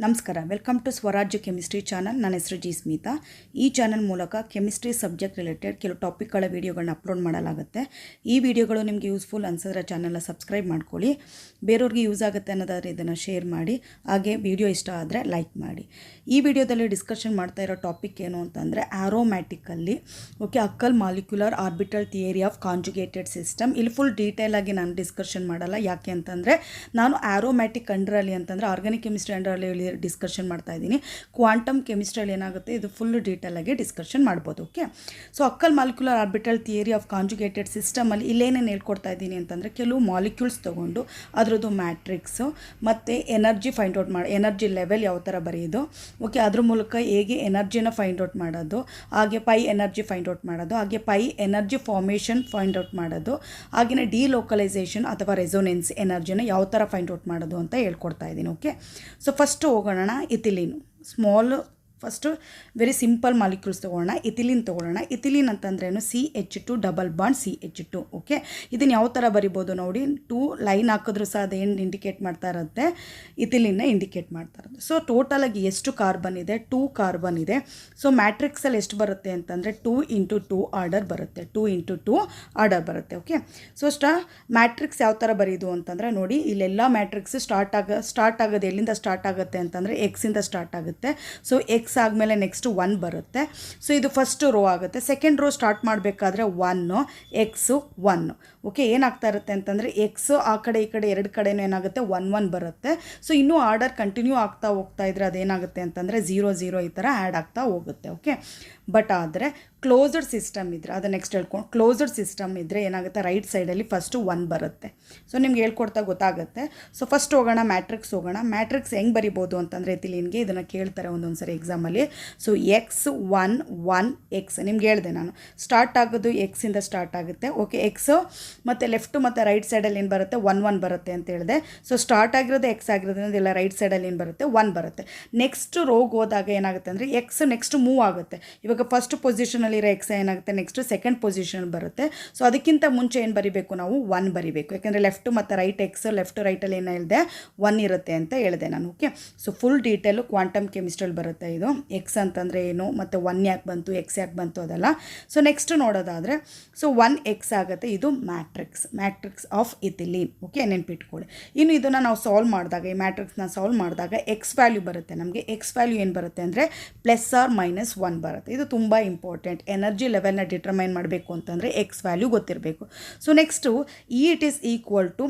ನಮಸ್ಕಾರ, welcome to ಸ್ವರಾಜ್ಯ chemistry channel. ನನ್ನ ಹೆಸರು ಜಿ ಸ್ಮಿತಾ. ಈ ಚಾನಲ್ ಮೂಲಕ ಕೆಮಿಸ್ಟ್ರಿ ಸಬ್ಜೆಕ್ಟ್ ರಿಲೇಟೆಡ್ ಕೆಲವು ಟಾಪಿಕ್ಗಳ ವೀಡಿಯೋಗಳನ್ನ ಅಪ್ಲೋಡ್ ಮಾಡಲಾಗುತ್ತೆ. ಈ ವಿಡಿಯೋಗಳು ನಿಮಗೆ ಯೂಸ್ಫುಲ್ ಅನ್ಸಿದ್ರೆ ಚಾನಲ್ನ ಸಬ್ಸ್ಕ್ರೈಬ್ ಮಾಡ್ಕೊಳ್ಳಿ. ಬೇರೆಯವ್ರಿಗೆ ಯೂಸ್ ಆಗುತ್ತೆ ಅನ್ನೋದಾದರೆ ಇದನ್ನು ಶೇರ್ ಮಾಡಿ. ಹಾಗೆ ವಿಡಿಯೋ ಇಷ್ಟ ಆದರೆ ಲೈಕ್ ಮಾಡಿ. ಈ ವಿಡಿಯೋದಲ್ಲಿ ಡಿಸ್ಕಷನ್ ಮಾಡ್ತಾ ಇರೋ ಟಾಪಿಕ್ ಏನು ಅಂತಂದರೆ aromatically Huckel molecular orbital theory of conjugated system. ಇಲ್ಲಿ ಫುಲ್ ಡೀಟೇಲ್ ಆಗಿ ನಾನು ಡಿಸ್ಕಷನ್ ಮಾಡಲ್ಲ. ಯಾಕೆ ಅಂತಂದರೆ ನಾನು ಆರೋಮ್ಯಾಟಿಕ್ ಅಂಡರಲ್ಲಿ ಅಂತಂದರೆ ಆರ್ಗಾನಿಕ್ ಕೆಮಿಸ್ಟ್ರಿ ಅಂಡರಲ್ಲಿ ಡಿಸ್ಕಷನ್ ಮಾಡ್ತಾ ಇದ್ದೀನಿ. ಕ್ವಾಂಟಮ್ ಕೆಮಿಸ್ಟ್ರಿಯಲ್ಲಿ ಏನಾಗುತ್ತೆ, ಇದು ಫುಲ್ ಡೀಟೇಲ್ ಆಗಿ ಡಿಸ್ಕಷನ್ ಮಾಡ್ಬೋದು. So Huckel molecular orbital theory of conjugated ಸಿಸ್ಟಮಲ್ಲಿ ಇಲ್ಲೇನೇನು ಹೇಳ್ಕೊಡ್ತಾ ಇದ್ದೀನಿ ಅಂತಂದರೆ ಕೆಲವು ಮಾಲಿಕ್ಯೂಲ್ಸ್ ತೊಗೊಂಡು ಅದರದ್ದು ಮ್ಯಾಟ್ರಿಕ್ಸು ಮತ್ತು ಎನರ್ಜಿ ಫೈಂಡ್ ಔಟ್ ಮಾಡಿ, ಎನರ್ಜಿ ಲೆವೆಲ್ ಯಾವ ಥರ ಬರೆಯೋದು, ಅದ್ರ ಮೂಲಕ ಹೇಗೆ ಎನರ್ಜಿನ ಫೈಂಡ್ ಔಟ್ ಮಾಡೋದು, ಹಾಗೆ ಪೈ ಎನರ್ಜಿ ಫೈಂಡ್ ಔಟ್ ಮಾಡೋದು, ಹಾಗೆ pi energy formation find out ಮಾಡೋದು, ಹಾಗೆಯೇ ಡಿಲೋಕಲೈಸೇಷನ್ ಅಥವಾ ರೆಸೊನೆನ್ಸ್ ಎನರ್ಜಿನ ಯಾವ ಥರ ಫೈಂಡ್ ಔಟ್ ಮಾಡೋದು ಅಂತ ಹೇಳ್ಕೊಡ್ತಾ ಇದ್ದೀನಿ. ಸೊ ಫಸ್ಟು ಹೋಗೋಣ ethylene. First very simple molecules ತೊಗೊಳ್ಳೋಣ. ಇಥಿಲಿನ್ ತೊಗೊಳ್ಳೋಣ. ಇಥಿಲಿನ್ ಅಂತಂದ್ರೇನು, CH2 ಡಬಲ್ ಬಾಂಡ್ CH2. ಇದನ್ನು ಯಾವ ಥರ ಬರಿಬೋದು ನೋಡಿ. 2 ಲೈನ್ ಹಾಕಿದ್ರೂ ಸಹ ಅದೇನು ಇಂಡಿಕೇಟ್ ಮಾಡ್ತಾ ಇರುತ್ತೆ, ಇಥಿಲಿನ್ನ ಇಂಡಿಕೇಟ್ ಮಾಡ್ತಾ ಇರುತ್ತೆ. ಸೊ ಟೋಟಲಾಗಿ ಎಷ್ಟು ಕಾರ್ಬನ್ ಇದೆ, 2 ಕಾರ್ಬನ್ ಇದೆ. ಸೊ ಮ್ಯಾಟ್ರಿಕ್ಸಲ್ಲಿ ಎಷ್ಟು ಬರುತ್ತೆ ಅಂತಂದರೆ 2 × 2 ಆರ್ಡರ್ ಬರುತ್ತೆ. 2 × 2 ಆರ್ಡರ್ ಬರುತ್ತೆ. ಸೊ ಮ್ಯಾಟ್ರಿಕ್ಸ್ ಯಾವ ಥರ ಬರೀದು ಅಂತಂದರೆ ನೋಡಿ, ಇಲ್ಲೆಲ್ಲ ಮ್ಯಾಟ್ರಿಕ್ಸ್ ಸ್ಟಾರ್ಟ್ ಆಗೋದು ಎಲ್ಲಿಂದ ಸ್ಟಾರ್ಟ್ ಆಗುತ್ತೆ ಅಂತಂದರೆ ಎಕ್ಸಿಂದ ಸ್ಟಾರ್ಟ್ ಆಗುತ್ತೆ. ಸೊ ಎಕ್ಸ್ ಆದಮೇಲೆ ನೆಕ್ಸ್ಟ್ 1 ಬರುತ್ತೆ. ಸೊ ಇದು ಫಸ್ಟ್ ರೋ ಆಗುತ್ತೆ. ಸೆಕೆಂಡ್ ರೋ ಸ್ಟಾರ್ಟ್ ಮಾಡಬೇಕಾದ್ರೆ 1 ಎಕ್ಸು 1. ಏನಾಗ್ತಾ ಇರುತ್ತೆ ಅಂತಂದರೆ ಎಕ್ಸು ಆ ಕಡೆ ಈ ಕಡೆ ಎರಡು ಕಡೆನೂ ಏನಾಗುತ್ತೆ 1 1 ಬರುತ್ತೆ. ಸೊ ಇನ್ನೂ ಆರ್ಡರ್ ಕಂಟಿನ್ಯೂ ಆಗ್ತಾ ಹೋಗ್ತಾ ಇದ್ರೆ ಅದೇನಾಗುತ್ತೆ ಅಂತಂದರೆ 0 0 ಈ ಥರ ಆ್ಯಡ್ ಆಗ್ತಾ ಹೋಗುತ್ತೆ. ಬಟ್ ಆದರೆ ಕ್ಲೋಸ್ಡ್ ಸಿಸ್ಟಮ್ ಇದ್ದರೆ, ಅದು ನೆಕ್ಸ್ಟ್ ಹೇಳ್ಕೊಂಡು, ಕ್ಲೋಸ್ಡ್ ಸಿಸ್ಟಮ್ ಇದ್ದರೆ ಏನಾಗುತ್ತೆ, ರೈಟ್ ಸೈಡಲ್ಲಿ ಫಸ್ಟು 1 ಬರುತ್ತೆ. ಸೊ ನಿಮ್ಗೆ ಹೇಳ್ಕೊಡ್ತಾ ಗೊತ್ತಾಗುತ್ತೆ. ಸೊ ಫಸ್ಟ್ ಹೋಗೋಣ ಮ್ಯಾಟ್ರಿಕ್ಸ್ ಹೋಗೋಣ. ಮ್ಯಾಟ್ರಿಕ್ಸ್ ಹೆಂಗೆ ಬರಿಬೋದು ಅಂತಂದರೆ ಇಥಿಲೀನ್ಗೆ ಇದನ್ನು ಕೇಳ್ತಾರೆ ಒಂದೊಂದು ಸರಿ ಎಕ್ಸಾಮಲ್ಲಿ. ಸೊ X1 1 X ನಿಮ್ಗೆ ಹೇಳಿದೆ ನಾನು, ಸ್ಟಾರ್ಟ್ ಆಗೋದು ಎಕ್ಸಿಂದ ಸ್ಟಾರ್ಟ್ ಆಗುತ್ತೆ. ಎಕ್ಸು ಮತ್ತು ಲೆಫ್ಟು ಮತ್ತು ರೈಟ್ ಸೈಡಲ್ಲಿ ಏನು ಬರುತ್ತೆ 1 1 ಬರುತ್ತೆ ಅಂತ ಹೇಳಿದೆ. ಸೊ ಸ್ಟಾರ್ಟ್ ಆಗಿರೋದು ಎಕ್ಸ್ ಆಗಿರೋದ್ರಿಂದ ಇಲ್ಲ ರೈಟ್ ಸೈಡಲ್ಲಿ ಏನು ಬರುತ್ತೆ 1 ಬರುತ್ತೆ. ನೆಕ್ಸ್ಟ್ ರೋಗ್ ಹೋದಾಗ ಏನಾಗುತ್ತೆ ಅಂದರೆ ಎಕ್ಸ್ ನೆಕ್ಸ್ಟ್ ಮೂವ್ ಆಗುತ್ತೆ. ಇವಾಗ ಫಸ್ಟ್ ಪೊಸಿಷನಲ್ಲಿರೋ ಎಕ್ಸ್ ಏನಾಗುತ್ತೆ ನೆಕ್ಸ್ಟ್ ಸೆಕೆಂಡ್ ಪೊಸಿಷನ್ ಬರುತ್ತೆ. ಸೊ ಅದಕ್ಕಿಂತ ಮುಂಚೆ ಏನು ಬರಿಬೇಕು ನಾವು 1 ಬರಿಬೇಕು. ಯಾಕೆಂದರೆ ಲೆಫ್ಟ್ ಮತ್ತು ರೈಟ್ ಎಕ್ಸ್, ಲೆಫ್ಟ್ ರೈಟಲ್ಲಿ ಏನು ಹೇಳಿದೆ 1 ಇರುತ್ತೆ ಅಂತ ಹೇಳಿದೆ ನಾನು. ಸೊ ಫುಲ್ ಡೀಟೇಲು ಕ್ವಾಂಟಮ್ ಕೆಮಿಸ್ಟ್ರಿಯಲ್ಲಿ ಬರುತ್ತೆ ಇದು. ಎಕ್ಸ್ ಅಂತಂದರೆ ಏನು ಮತ್ತು 1 ಯಾಕೆ ಬಂತು, ಎಕ್ಸ್ ಯಾಕೆ ಬಂತು ಅದಲ್ಲ. ಸೊ ನೆಕ್ಸ್ಟ್ ನೋಡೋದಾದರೆ ಸೊ 1 ಎಕ್ಸ್ ಆಗುತ್ತೆ. ಇದು ಮ್ಯಾಟ್ರಿಕ್ಸ್ ಆಫ್ ಇಥಿಲೀನ್. ನೆನ್ಪಿಟ್ಕೊಳ್ಳಿ. ಇನ್ನು ಇದನ್ನು ನಾವು ಸಾಲ್ವ್ ಮಾಡಿದಾಗ, ಈ ಮ್ಯಾಟ್ರಿಕ್ಸ್ನ ಸಾಲ್ವ್ ಮಾಡಿದಾಗ ಎಕ್ಸ್ ವ್ಯಾಲ್ಯೂ ಬರುತ್ತೆ ನಮಗೆ. ಎಕ್ಸ್ ವ್ಯಾಲ್ಯೂ ಏನು ಬರುತ್ತೆ ಅಂದರೆ +or-1 ಬರುತ್ತೆ. ಇದು ತುಂಬ ಇಂಪಾರ್ಟೆಂಟ್. ಎನರ್ಜಿ ಲೆವೆಲ್ನ ಡಿಟರ್ಮೈನ್ ಮಾಡಬೇಕು ಅಂತಂದರೆ ಎಕ್ಸ್ ವ್ಯಾಲ್ಯೂ ಗೊತ್ತಿರಬೇಕು. So next it is equal to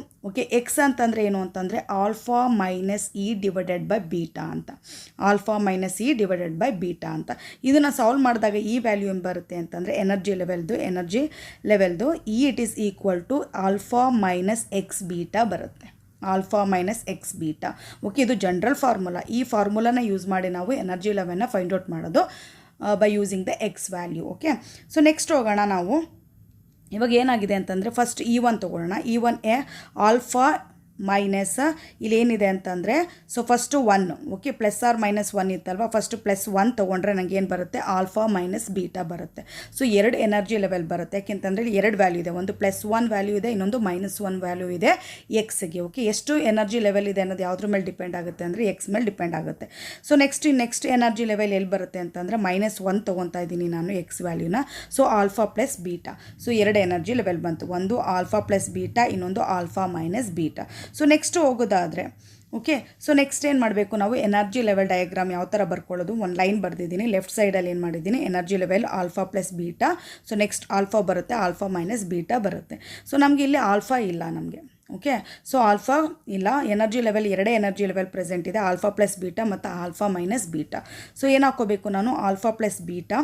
x ಅಂತಂದರೆ ಏನು ಅಂತಂದರೆ alpha minus E divided by beta ಅಂತ. Alpha minus E divided by beta ಅಂತ. ಇದನ್ನು ಸಾಲ್ವ್ ಮಾಡಿದಾಗ ಈ ವ್ಯಾಲ್ಯೂ ಏನು ಬರುತ್ತೆ ಅಂತಂದರೆ ಎನರ್ಜಿ ಲೆವೆಲ್ದು it is equal to alpha minus x beta ಬರುತ್ತೆ. Alpha minus x beta. ಇದು ಜನರಲ್ ಫಾರ್ಮುಲಾ. ಈ ಫಾರ್ಮುಲಾನ ಯೂಸ್ ಮಾಡಿ ನಾವು ಎನರ್ಜಿ ಲೆವೆಲ್ನ ಫೈಂಡ್ ಔಟ್ ಮಾಡೋದು by using the X value. So next ಹೋಗೋಣ ನಾವು. ಇವಾಗ ಏನಾಗಿದೆ ಅಂತಂದರೆ ಫಸ್ಟ್ E1 ತೊಗೊಳ್ಳೋಣ. E1 ಆಲ್ಫಾ ಮೈನಸ್ ಇಲ್ಲೇನಿದೆ ಅಂತಂದರೆ ಸೊ ಫಸ್ಟು 1 +or-1 ಇತ್ತಲ್ವ. ಫಸ್ಟು +1 ತೊಗೊಂಡ್ರೆ ನನಗೆ ಏನು ಬರುತ್ತೆ, ಆಲ್ಫಾ ಮೈನಸ್ ಬೀಟಾ ಬರುತ್ತೆ. ಸೊ 2 ಎನರ್ಜಿ ಲೆವೆಲ್ ಬರುತ್ತೆ. ಯಾಕೆಂತಂದರೆ ಇಲ್ಲಿ 2 ವ್ಯಾಲ್ಯೂ ಇದೆ. ಒಂದು +1 ವ್ಯಾಲ್ಯೂ ಇದೆ, ಇನ್ನೊಂದು -1 ವ್ಯಾಲ್ಯೂ ಇದೆ ಎಕ್ಸ್ಗೆ. ಎಷ್ಟು ಎನರ್ಜಿ ಲೆವೆಲ್ ಇದೆ ಅನ್ನೋದು ಯಾವುದ್ರ ಮೇಲೆ ಡಿಪೆಂಡ್ ಆಗುತ್ತೆ ಅಂದರೆ ಎಕ್ಸ್ ಮೇಲೆ ಡಿಪೆಂಡ್ ಆಗುತ್ತೆ. ಸೊ ನೆಕ್ಸ್ಟ್ ಎನರ್ಜಿ ಲೆವೆಲ್ ಎಲ್ಲಿ ಬರುತ್ತೆ ಅಂತಂದರೆ -1 ತೊಗೊತಾ ಇದ್ದೀನಿ ನಾನು ಎಕ್ಸ್ ವ್ಯಾಲ್ಯೂನ. So alpha plus beta. So 2 energy level ಬಂತು. ಒಂದು ಆಲ್ಫಾ ಪ್ಲಸ್ ಬೀಟಾ, ಇನ್ನೊಂದು alpha minus beta. So next ಹೋಗೋದಾದರೆ ಸೊ ನೆಕ್ಸ್ಟ್ ಏನು ಮಾಡಬೇಕು ನಾವು, ಎನರ್ಜಿ ಲೆವೆಲ್ ಡಯಾಗ್ರಾಮ್ ಯಾವ ಥರ ಬರ್ಕೊಳ್ಳೋದು. ಒಂದು ಲೈನ್ ಬರೆದಿದ್ದೀನಿ. ಲೆಫ್ಟ್ ಸೈಡಲ್ಲಿ ಏನು ಮಾಡಿದ್ದೀನಿ, energy level alpha plus beta. So next alpha ಬರುತ್ತೆ, ಆಲ್ಫಾ ಮೈನಸ್ ಬೀಟಾ ಬರುತ್ತೆ. ಸೊ ನಮಗೆ ಇಲ್ಲಿ ಆಲ್ಫಾ ಇಲ್ಲ ನಮಗೆ. ಸೊ ಆಲ್ಫಾ ಇಲ್ಲ, energy level 2 energy level present ಇದೆ, ಆಲ್ಫಾ ಪ್ಲಸ್ ಬೀಟಾ ಮತ್ತು ಆಲ್ಫಾ ಮೈನಸ್ ಬೀಟಾ. ಸೊ ಏನು ಹಾಕೋಬೇಕು ನಾನು, ಆಲ್ಫಾ ಪ್ಲಸ್ ಬೀಟಾ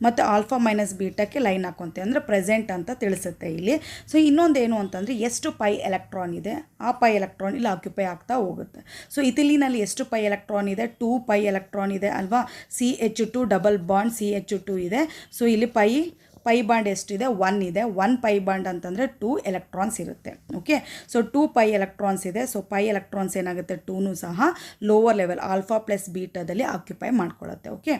ಮತ್ತು ಆಲ್ಫಾ ಮೈನಸ್ ಬೀಟಾಕ್ಕೆ ಲೈನ್ ಹಾಕೊತೆ ಅಂದರೆ ಪ್ರೆಸೆಂಟ್ ಅಂತ ತಿಳಿಸುತ್ತೆ ಇಲ್ಲಿ. ಸೊ ಇನ್ನೊಂದೇನು ಅಂತಂದರೆ ಎಷ್ಟು ಪೈ ಎಲೆಕ್ಟ್ರಾನ್ ಇದೆ, ಆ ಪೈ ಎಲೆಕ್ಟ್ರಾನ್ ಇಲ್ಲಿ ಆಕ್ಯುಪೈ ಆಗ್ತಾ ಹೋಗುತ್ತೆ. ಸೊ ಇಥಿಲೀನಲ್ಲಿ ಎಷ್ಟು ಪೈ ಎಲೆಕ್ಟ್ರಾನ್ ಇದೆ, 2 ಪೈ ಎಲೆಕ್ಟ್ರಾನ್ ಇದೆ ಅಲ್ವಾ. CH2 ಡಬಲ್ ಬಾಂಡ್ CH2 ಇದೆ. ಸೊ ಇಲ್ಲಿ ಪೈ ಪೈ ಬಾಂಡ್ ಎಷ್ಟಿದೆ 1 ಇದೆ. 1 ಪೈ ಬಾಂಡ್ ಅಂತಂದರೆ 2 ಎಲೆಕ್ಟ್ರಾನ್ಸ್ ಇರುತ್ತೆ. ಓಕೆ, ಸೊ 2 ಪೈ ಎಲೆಕ್ಟ್ರಾನ್ಸ್ ಇದೆ. ಸೊ ಪೈ ಎಲೆಕ್ಟ್ರಾನ್ಸ್ ಏನಾಗುತ್ತೆ 2ನೂ ಸಹ ಲೋವರ್ ಲೆವೆಲ್ ಆಲ್ಫಾ ಪ್ಲಸ್ ಬೀಟಾದಲ್ಲಿ ಆಕ್ಯುಪೈ ಮಾಡ್ಕೊಳ್ಳುತ್ತೆ. ಓಕೆ,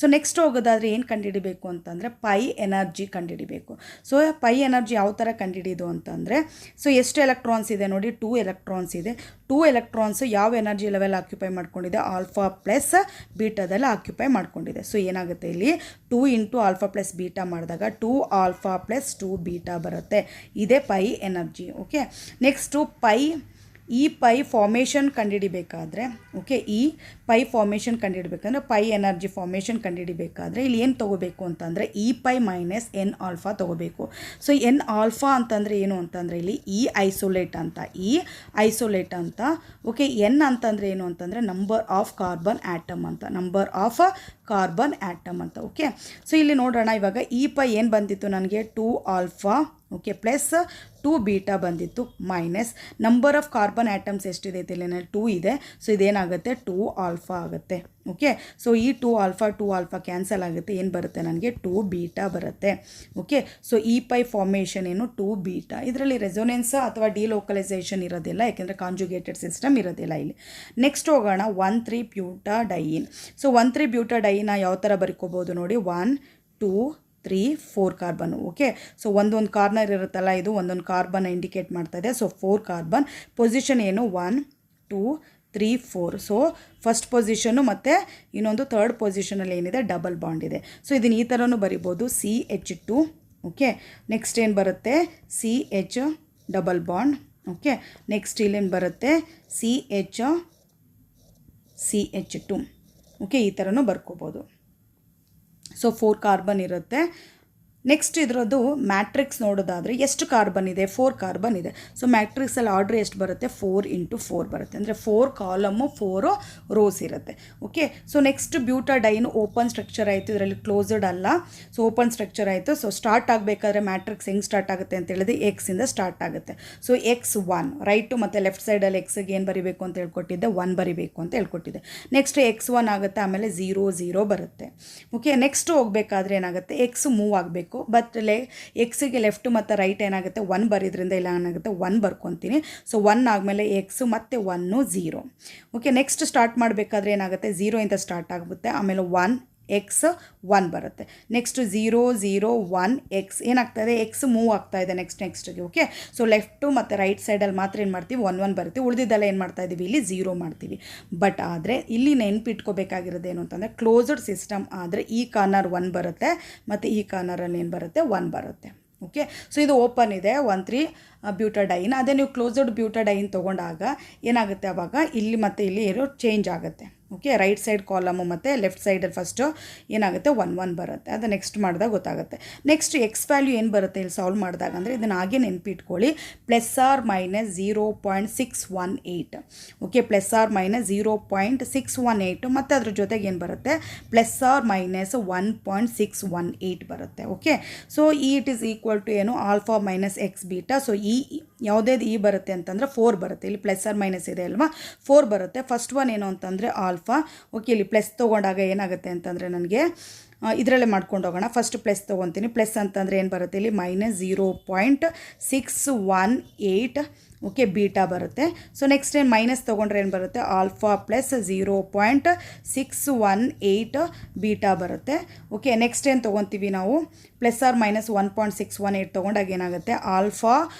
ಸೊ ನೆಕ್ಸ್ಟ್ ಹೋಗೋದಾದರೆ ಏನು ಕಂಡುಹಿಡಿಬೇಕು ಅಂತಂದರೆ ಪೈ ಎನರ್ಜಿ ಕಂಡುಹಿಡಿಬೇಕು. ಸೊ ಪೈ ಎನರ್ಜಿ ಯಾವ ಥರ ಕಂಡುಹಿಡಿಯೋದು ಅಂತಂದರೆ, ಸೊ ಎಷ್ಟು ಎಲೆಕ್ಟ್ರಾನ್ಸ್ ಇದೆ ನೋಡಿ, 2 ಎಲೆಕ್ಟ್ರಾನ್ಸ್ ಇದೆ. 2 ಎಲೆಕ್ಟ್ರಾನ್ಸ್ ಯಾವ ಎನರ್ಜಿ ಲೆವೆಲ್ ಆಕ್ಯುಪೈ ಮಾಡ್ಕೊಂಡಿದೆ, ಆಲ್ಫಾ ಪ್ಲಸ್ ಬೀಟಾದಲ್ಲಿ ಆಕ್ಯುಪೈ ಮಾಡ್ಕೊಂಡಿದೆ. ಸೊ ಏನಾಗುತ್ತೆ ಇಲ್ಲಿ 2 ಇಂಟು ಆಲ್ಫಾ ಪ್ಲಸ್ ಬೀಟಾ ಮಾಡಿದಾಗ 2 ಆಲ್ಫಾ ಪ್ಲಸ್ 2 ಬೀಟಾ ಬರುತ್ತೆ. ಇದೇ pi energy. Okay, next E pi formation ಕಂಡುಹಿಡಿಬೇಕಾದ್ರೆ, ಓಕೆ, ಈ ಪೈ ಫಾರ್ಮೇಷನ್ ಕಂಡುಹಿಡಬೇಕಂದ್ರೆ ಪೈ ಎನರ್ಜಿ ಫಾರ್ಮೇಷನ್ ಕಂಡುಹಿಡಿಬೇಕಾದ್ರೆ ಇಲ್ಲಿ ಏನು ತೊಗೋಬೇಕು ಅಂತಂದರೆ E pi minus N alpha ತೊಗೋಬೇಕು. ಸೊ ಎನ್ ಆಲ್ಫಾ ಅಂತಂದರೆ ಏನು ಅಂತಂದರೆ ಇಲ್ಲಿ ಈ ಐಸೋಲೇಟ್ ಅಂತ. ಓಕೆ, ಎನ್ ಅಂತಂದರೆ ಏನು ಅಂತಂದರೆ ನಂಬರ್ ಆಫ್ ಕಾರ್ಬನ್ ಆ್ಯಟಮ್ ಅಂತ, ನಂಬರ್ ಆಫ್ ಕಾರ್ಬನ್ ಆ್ಯಟಮ್ ಅಂತ. ಓಕೆ, ಸೊ ಇಲ್ಲಿ ನೋಡೋಣ. ಇವಾಗ ಈ ಪೈ ಏನು ಬಂದಿತ್ತು ನನಗೆ 2 ಆಲ್ಫಾ, ಓಕೆ, ಪ್ಲಸ್ 2 ಬೀಟಾ ಬಂದಿತ್ತು, minus number of carbon atoms ಎಷ್ಟಿದೆ ಇಲ್ಲಿ 2 ಇದೆ. ಸೊ ಇದೇನಾಗುತ್ತೆ 2 ಆಲ್ಫಾ ಆಗುತ್ತೆ. ಓಕೆ, ಸೊ ಈ 2 ಆಲ್ಫಾ ಕ್ಯಾನ್ಸಲ್ ಆಗುತ್ತೆ. ಏನು ಬರುತ್ತೆ ನನಗೆ 2 ಬೀಟಾ ಬರುತ್ತೆ. ಓಕೆ, ಸೊ ಈ ಪೈ ಫಾರ್ಮೇಷನ್ ಏನು 2 ಬೀಟಾ. ಇದರಲ್ಲಿ ರೆಸೊನೆನ್ಸ್ ಅಥವಾ ಡಿಲೋಕಲೈಸೇಷನ್ ಇರೋದಿಲ್ಲ, ಯಾಕೆಂದರೆ ಕಾಂಜುಗೇಟೆಡ್ ಸಿಸ್ಟಮ್ ಇರೋದಿಲ್ಲ ಇಲ್ಲಿ. ನೆಕ್ಸ್ಟ್ ಹೋಗೋಣ 1,3 ಬ್ಯೂಟಾಡೈನ್. ಸೊ 1,3 ಬ್ಯೂಟಾಡೈನ ಯಾವ ಥರ ಬರ್ಕೋಬೋದು ನೋಡಿ, 1 2 3 4 ಕಾರ್ಬನ್. ಓಕೆ, ಸೊ ಒಂದೊಂದು ಕಾರ್ನರ್ ಇರುತ್ತಲ್ಲ, ಇದು ಒಂದೊಂದು ಕಾರ್ಬನ್ ಇಂಡಿಕೇಟ್ ಮಾಡ್ತಾ ಇದೆ. So 4 carbon. ಪೊಸಿಷನ್ ಏನು 1 2 3 4. ಸೊ ಫಸ್ಟ್ ಪೊಸಿಷನ್ನು ಮತ್ತು ಇನ್ನೊಂದು ಥರ್ಡ್ ಪೊಸಿಷನಲ್ಲಿ ಏನಿದೆ ಡಬಲ್ ಬಾಂಡ್ ಇದೆ. ಸೊ ಇದನ್ನು ಈ ಥರನೂ ಬರಿಬೋದು, CH2. ಓಕೆ, ನೆಕ್ಸ್ಟ್ ಏನು ಬರುತ್ತೆ CH double bond. Okay, next ಇಲ್ಲೇನು ಬರುತ್ತೆ CH2. ಓಕೆ, ಈ ಥರನೂ ಬರ್ಕೋಬೋದು. ಸೊ 4 ಕಾರ್ಬನ್ ಇರುತ್ತೆ. ನೆಕ್ಸ್ಟ್ ಇದರದ್ದು ಮ್ಯಾಟ್ರಿಕ್ಸ್ ನೋಡೋದಾದರೆ ಎಷ್ಟು ಕಾರ್ಬನ್ ಇದೆ, 4 ಕಾರ್ಬನ್ ಇದೆ. ಸೊ ಮ್ಯಾಟ್ರಿಕ್ಸಲ್ಲಿ ಆರ್ಡ್ರ್ ಎಷ್ಟು ಬರುತ್ತೆ, 4 ಇಂಟು 4 ಬರುತ್ತೆ. ಅಂದರೆ 4 ಕಾಲಮು 4 ರೋಸ್ ಇರುತ್ತೆ. Okay, so next butadiene open structure ಆಯಿತು, ಇದರಲ್ಲಿ ಕ್ಲೋಸ್ಡ್ ಅಲ್ಲ. ಸೊ ಓಪನ್ ಸ್ಟ್ರಕ್ಚರ್ ಆಯಿತು. ಸೊ ಸ್ಟಾರ್ಟ್ ಆಗಬೇಕಾದ್ರೆ ಮ್ಯಾಟ್ರಿಕ್ಸ್ ಹೆಂಗೆ ಸ್ಟಾರ್ಟ್ ಆಗುತ್ತೆ ಅಂತ ಹೇಳಿದ್ರೆ ಎಕ್ಸಿಂದ ಸ್ಟಾರ್ಟ್ ಆಗುತ್ತೆ. ಸೊ X1 ರೈಟು ಮತ್ತು ಲೆಫ್ಟ್ ಸೈಡಲ್ಲಿ ಎಕ್ಸ್ಗೆ ಏನು ಬರೀಬೇಕು ಅಂತ ಹೇಳ್ಕೊಟ್ಟಿದ್ದೆ, 1 ಬರೀಬೇಕು ಅಂತ ಹೇಳ್ಕೊಟ್ಟಿದ್ದೆ. ನೆಕ್ಸ್ಟ್ X1 ಆಗುತ್ತೆ, ಆಮೇಲೆ 0 0 ಬರುತ್ತೆ. ಓಕೆ, ನೆಕ್ಸ್ಟ್ ಹೋಗಬೇಕಾದ್ರೆ ಏನಾಗುತ್ತೆ, ಎಕ್ಸ್ ಮೂವ್ ಆಗಬೇಕು. ಬಟ್ ಎಕ್ಸಿಗೆ ಲೆಫ್ಟ್ ಮತ್ತು ರೈಟ್ ಏನಾಗುತ್ತೆ 1 ಬರೀದ್ರಿಂದ ಇಲ್ಲ ಏನಾಗುತ್ತೆ 1 ಬರ್ಕೊತೀನಿ. ಸೊ 1 ಆದಮೇಲೆ ಎಕ್ಸ್ ಮತ್ತು 1 0. ಓಕೆ, ನೆಕ್ಸ್ಟ್ ಸ್ಟಾರ್ಟ್ ಮಾಡಬೇಕಾದ್ರೆ ಏನಾಗುತ್ತೆ 0 ಇಂದ ಸ್ಟಾರ್ಟ್ ಆಗುತ್ತೆ, ಆಮೇಲೆ 1 X 1 ಬರುತ್ತೆ. ನೆಕ್ಸ್ಟ್ 0 0 1 X ಏನಾಗ್ತಾಯಿದೆ, ಎಕ್ಸ್ ಮೂವ್ ಆಗ್ತಾಯಿದೆ ನೆಕ್ಸ್ಟ್ಗೆ. ಓಕೆ, ಸೊ ಲೆಫ್ಟು ಮತ್ತು ರೈಟ್ ಸೈಡಲ್ಲಿ ಮಾತ್ರ ಏನು ಮಾಡ್ತೀವಿ 1 1 ಬರುತ್ತೆ. ಉಳಿದಿದ್ದೆಲ್ಲ ಏನು ಮಾಡ್ತಾಯಿದ್ದೀವಿ ಇಲ್ಲಿ 0 ಮಾಡ್ತೀವಿ. ಬಟ್ ಆದರೆ ಇಲ್ಲಿ ನೆನ್ಪಿಟ್ಕೋಬೇಕಾಗಿರೋದು ಏನು ಅಂತಂದರೆ ಕ್ಲೋಸ್ಡ್ ಸಿಸ್ಟಮ್ ಆದರೆ ಈ ಕಾರ್ನರ್ 1 ಬರುತ್ತೆ ಮತ್ತು ಈ ಕಾರ್ನರಲ್ಲಿ ಏನು ಬರುತ್ತೆ 1 ಬರುತ್ತೆ. ಓಕೆ, ಸೊ ಇದು ಓಪನ್ ಇದೆ 1,3 ಬ್ಯೂಟಾಡೈನ್. ಅದೇ ನೀವು ಕ್ಲೋಸ್ಡ್ ಬ್ಯೂಟಾಡೈನ್ ತೊಗೊಂಡಾಗ ಏನಾಗುತ್ತೆ, ಆವಾಗ ಇಲ್ಲಿ ಮತ್ತು ಇಲ್ಲಿ ಏನೋ ಚೇಂಜ್ ಆಗುತ್ತೆ. ಓಕೆ, ರೈಟ್ ಸೈಡ್ ಕಾಲಮು ಮತ್ತು ಲೆಫ್ಟ್ ಸೈಡಲ್ಲಿ ಫಸ್ಟು ಏನಾಗುತ್ತೆ 1 1 ಬರುತ್ತೆ. ಅದು ನೆಕ್ಸ್ಟ್ ಮಾಡಿದಾಗ ಗೊತ್ತಾಗುತ್ತೆ. ನೆಕ್ಸ್ಟ್ ಎಕ್ಸ್ ವ್ಯಾಲ್ಯೂ ಏನು ಬರುತ್ತೆ ಇಲ್ಲಿ ಸಾಲ್ವ್ ಮಾಡಿದಾಗ ಅಂದರೆ ಇದನ್ನು ಹಾಗೆ ನೆನ್ಪಿಟ್ಕೊಳ್ಳಿ, ±0.618. ಓಕೆ, ±0.618 ಮತ್ತು ಅದ್ರ ಜೊತೆಗೆ ಏನು ಬರುತ್ತೆ ±1.618 ಬರುತ್ತೆ. Okay, so it is equal to ಏನು alpha minus x beta. So ಯಾವುದೇದು ಈ ಬರುತ್ತೆ ಅಂತಂದರೆ 4 ಬರುತ್ತೆ. ಇಲ್ಲಿ ± ಇದೆ ಅಲ್ವಾ, 4 ಬರುತ್ತೆ. ಫಸ್ಟ್ ಒನ್ ಏನು ಅಂತಂದರೆ ಆಲ್ಫಾ. ಓಕೆ, ಇಲ್ಲಿ ಪ್ಲಸ್ ತೊಗೊಂಡಾಗ ಏನಾಗುತ್ತೆ ಅಂತಂದರೆ ನನಗೆ ಇದರಲ್ಲೇ ಮಾಡ್ಕೊಂಡು ಹೋಗೋಣ. First plus ತೊಗೊತೀನಿ. ಪ್ಲಸ್ ಅಂತಂದರೆ ಏನು ಬರುತ್ತೆ ಇಲ್ಲಿ -0.618 ಓಕೆ ಬೀಟಾ ಬರುತ್ತೆ. ಸೊ ನೆಕ್ಸ್ಟ್ ಏನು ಮೈನಸ್ ತೊಗೊಂಡ್ರೆ ಏನು ಬರುತ್ತೆ ಆಲ್ಫಾ ಪ್ಲಸ್ 0.618 ಬೀಟಾ ಬರುತ್ತೆ. ಓಕೆ, ನೆಕ್ಸ್ಟ್ ಏನು ತೊಗೊತೀವಿ ನಾವು ±1.618 ತೊಗೊಂಡಾಗ ಏನಾಗುತ್ತೆ ಆಲ್ಫಾ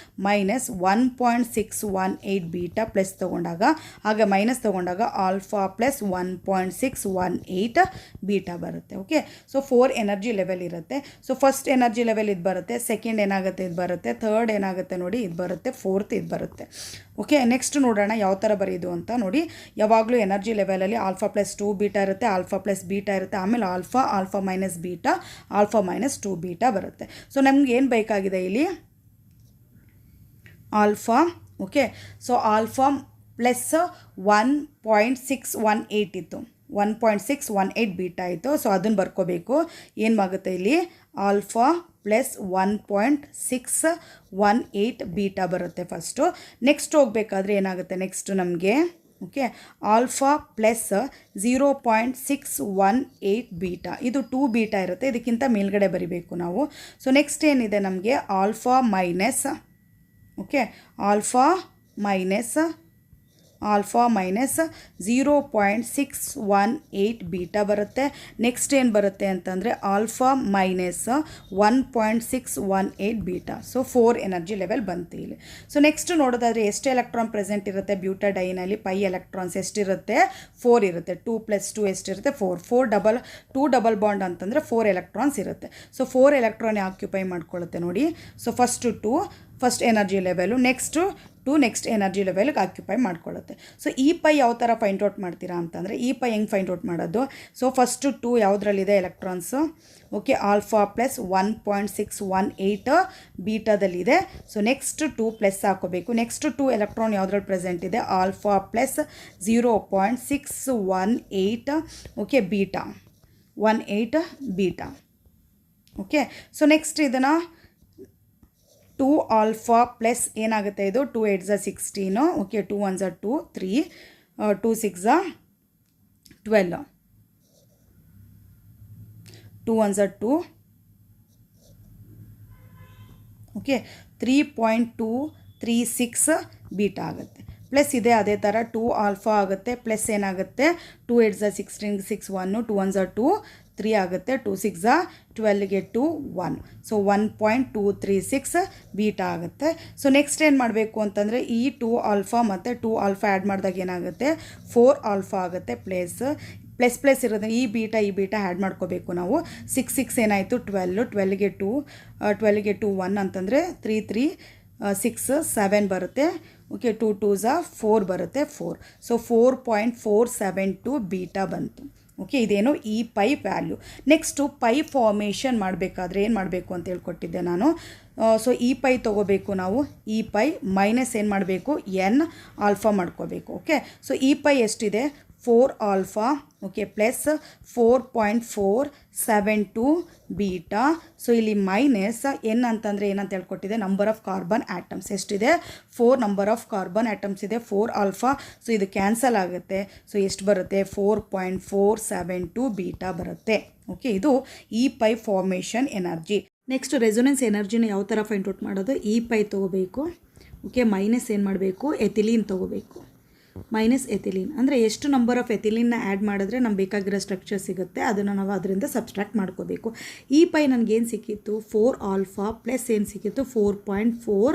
ಮೈನಸ್ 1.618 ಬೀಟಾ ಪ್ಲಸ್ ತೊಗೊಂಡಾಗ ಆಗ ಮೈನಸ್ ತೊಗೊಂಡಾಗ ಆಲ್ಫಾ ಪ್ಲಸ್ 1.618 ಬೀಟಾ ಬರುತ್ತೆ. ಓಕೆ, ಸೊ 4 ಎನರ್ಜಿ ಲೆವೆಲ್ ಇರುತ್ತೆ. ಸೊ ಫಸ್ಟ್ ಎನರ್ಜಿ ಲೆವೆಲ್ ಇದು ಬರುತ್ತೆ, ಸೆಕೆಂಡ್ ಏನಾಗುತ್ತೆ ಇದು ಬರುತ್ತೆ, ಥರ್ಡ್ ಏನಾಗುತ್ತೆ ನೋಡಿ ಇದು ಬರುತ್ತೆ, ಫೋರ್ತ್ ಇದು ಬರುತ್ತೆ. ಓಕೆ, ನೆಕ್ಸ್ಟ್ ನೋಡೋಣ ಯಾವ ಥರ ಬರೆಯೋದು ಅಂತ ನೋಡಿ. ಯಾವಾಗಲೂ ಎನರ್ಜಿ ಲೆವೆಲಲ್ಲಿ ಆಲ್ಫಾ ಪ್ಲಸ್ 2 ಬೀಟಾ ಇರುತ್ತೆ, ಆಲ್ಫಾ ಪ್ಲಸ್ ಬೀಟಾ ಇರುತ್ತೆ, ಆಮೇಲೆ alpha minus beta, alpha minus 2 beta ಬರುತ್ತೆ. ಸೊ ನಮ್ಗೆ ಏನು ಬೇಕಾಗಿದೆ ಇಲ್ಲಿ alpha. Okay, so alpha plus 1.618 ಇತ್ತು, 1.618 ಬೀಟಾ ಆಯಿತು. ಸೊ ಅದನ್ನು ಬರ್ಕೋಬೇಕು. ಏನಾಗುತ್ತೆ ಇಲ್ಲಿ ಆಲ್ಫಾ ಪ್ಲಸ್ 1.618 ಬೀಟಾ ಬರುತ್ತೆ ಫಸ್ಟು. ನೆಕ್ಸ್ಟ್ ಹೋಗಬೇಕಾದ್ರೆ ಏನಾಗುತ್ತೆ, ನೆಕ್ಸ್ಟ್ ನಮಗೆ ಓಕೆ ಆಲ್ಫಾ ಪ್ಲಸ್ 0.618 ಬೀಟಾ, ಇದು 2 ಬೀಟಾ ಇರುತ್ತೆ, ಇದಕ್ಕಿಂತ ಮೇಲ್ಗಡೆ ಬರಿಬೇಕು ನಾವು. ಸೊ ನೆಕ್ಸ್ಟ್ ಏನಿದೆ ನಮಗೆ alpha minus, okay alpha minus 0.618 beta ಬರುತ್ತೆ. ನೆಕ್ಸ್ಟ್ ಏನು ಬರುತ್ತೆ ಅಂತಂದರೆ alpha minus 1.618 beta. So 4 energy level ಬಂತು ಇಲ್ಲಿ. ಸೊ ನೆಕ್ಸ್ಟ್ ನೋಡೋದಾದರೆ ಎಷ್ಟು ಎಲೆಕ್ಟ್ರಾನ್ ಪ್ರೆಸೆಂಟ್ ಇರುತ್ತೆ ಬ್ಯೂಟಾಡೈನಲ್ಲಿ, ಪೈ ಎಲೆಕ್ಟ್ರಾನ್ಸ್ ಎಷ್ಟಿರುತ್ತೆ 4 ಇರುತ್ತೆ. 2 + 2 ಎಷ್ಟಿರುತ್ತೆ 4. 2 ಡಬಲ್ ಬಾಂಡ್ ಅಂತಂದರೆ 4 ಎಲೆಕ್ಟ್ರಾನ್ಸ್ ಇರುತ್ತೆ. ಸೊ 4 ಎಲೆಕ್ಟ್ರಾನ್ ಆಕ್ಯುಪೈ ಮಾಡ್ಕೊಳ್ಳುತ್ತೆ ನೋಡಿ. So first energy level, next energy ಲೆವೆಲ್ಗೆ ಆಕ್ಯುಪೈ ಮಾಡ್ಕೊಳ್ಳುತ್ತೆ. ಸೊ ಈ ಪೈ ಯಾವ ಥರ ಫೈಂಡ್ ಔಟ್ ಮಾಡ್ತೀರಾ ಅಂತಂದರೆ, ಈ ಪೈ ಹೆಂಗೆ ಫೈಂಡ್ ಔಟ್ ಮಾಡೋದು? ಸೊ ಫಸ್ಟು 2 ಯಾವುದ್ರಲ್ಲಿದೆ ಎಲೆಕ್ಟ್ರಾನ್ಸು, ಓಕೆ ಆಲ್ಫಾ ಪ್ಲಸ್ 1.618 ಬೀಟಾದಲ್ಲಿದೆ. ಸೊ ನೆಕ್ಸ್ಟ್ 2 ಪ್ಲಸ್ ಹಾಕೋಬೇಕು. ನೆಕ್ಸ್ಟ್ 2 ಎಲೆಕ್ಟ್ರಾನ್ ಯಾವುದ್ರಲ್ಲಿ ಪ್ರೆಸೆಂಟ್ ಇದೆ, alpha plus 0.618 okay beta 18 beta. Okay so next ಇದನ್ನು 2 ಆಲ್ಫಾ ಪ್ಲಸ್ ಏನಾಗುತ್ತೆ ಇದು 2 8 16, ಓಕೆ 2 1 2 3, 2 6 12, 2 1 2, ಓಕೆ 3.236 ಬೀಟಾ ಆಗುತ್ತೆ. ಪ್ಲಸ್ ಇದೆ ಅದೇ ಥರ 2 ಆಲ್ಫಾ ಆಗುತ್ತೆ, ಪ್ಲಸ್ ಏನಾಗುತ್ತೆ 2 8 16 6 1, 2 1 2 3 ಆಗುತ್ತೆ, 2 6 12ಗೆ 2 1. ಸೊ 1.236 ಬೀಟಾ ಆಗುತ್ತೆ. ಸೊ ನೆಕ್ಸ್ಟ್ ಏನು ಮಾಡಬೇಕು ಅಂತಂದರೆ ಈ 2 ಆಲ್ಫಾ ಮತ್ತು 2 ಆಲ್ಫಾ ಆ್ಯಡ್ ಮಾಡಿದಾಗ ಏನಾಗುತ್ತೆ 4 ಆಲ್ಫಾ ಆಗುತ್ತೆ. ಪ್ಲಸ್ ಇರೋದು ಈ ಬೀಟಾ ಆ್ಯಡ್ ಮಾಡ್ಕೋಬೇಕು ನಾವು. 6 6 ಏನಾಯಿತು 12, 12ಗೆ 2 1 ಅಂತಂದರೆ 3 3 6 7 ಬರುತ್ತೆ. ಓಕೆ 2 2s 4 ಬರುತ್ತೆ 4. ಸೊ 4.472 ಬೀಟಾ ಬಂತು. ಓಕೆ ಇದೇನು ಈ pi value. Next pi formation ಮಾಡಬೇಕಾದ್ರೆ ಏನು ಮಾಡಬೇಕು ಅಂತ ಹೇಳ್ಕೊಟ್ಟಿದ್ದೆ ನಾನು. ಸೊ ಈ ಪೈ ತೊಗೋಬೇಕು ನಾವು. ಈ ಪೈ ಮೈನಸ್ ಏನು ಮಾಡಬೇಕು ಎನ್ ಆಲ್ಫಾ ಮಾಡ್ಕೋಬೇಕು. ಓಕೆ ಸೊ ಈ ಪೈ ಎಷ್ಟಿದೆ 4 alpha, okay plus 4.472 beta. So ಇಲ್ಲಿ ಮೈನಸ್ ಎನ್ ಅಂತಂದರೆ ಏನಂತ ಹೇಳ್ಕೊಟ್ಟಿದೆ, ನಂಬರ್ ಆಫ್ ಕಾರ್ಬನ್ ಆಟಮ್ಸ್ ಎಷ್ಟಿದೆ 4 ನಂಬರ್ ಆಫ್ ಕಾರ್ಬನ್ ಆಟಮ್ಸ್ ಇದೆ 4 ಆಲ್ಫಾ. ಸೊ ಇದು ಕ್ಯಾನ್ಸಲ್ ಆಗುತ್ತೆ. ಸೊ ಎಷ್ಟು ಬರುತ್ತೆ 4.472 ಬೀಟಾ ಬರುತ್ತೆ. ಓಕೆ ಇದು E pi formation energy. Next resonance ಎನರ್ಜಿನ ಯಾವ ಥರ ಫೈಂಡ್ ಔಟ್ ಮಾಡೋದು, ಈ ಪೈ ತೊಗೋಬೇಕು. ಓಕೆ ಮೈನಸ್ ಏನು ಮಾಡಬೇಕು ಎಥಿಲೀನ್ ತೊಗೋಬೇಕು. ಮೈನಸ್ ಎಥಿಲೀನ್ ಅಂದರೆ ಎಷ್ಟು ನಂಬರ್ ಆಫ್ ಎಥಿಲೀನ್ನ ಆ್ಯಡ್ ಮಾಡಿದ್ರೆ ನಮ್ಗೆ ಬೇಕಾಗಿರೋ ಸ್ಟ್ರಕ್ಚರ್ ಸಿಗುತ್ತೆ, ಅದನ್ನು ನಾವು ಅದರಿಂದ ಸಬ್ಸ್ಟ್ರಾಕ್ಟ್ ಮಾಡ್ಕೋಬೇಕು. ಈ ಪೈ ನನಗೇನು ಸಿಕ್ಕಿತ್ತು 4 ಆಲ್ಫಾ ಪ್ಲಸ್ ಏನು ಸಿಕ್ಕಿತ್ತು 4.4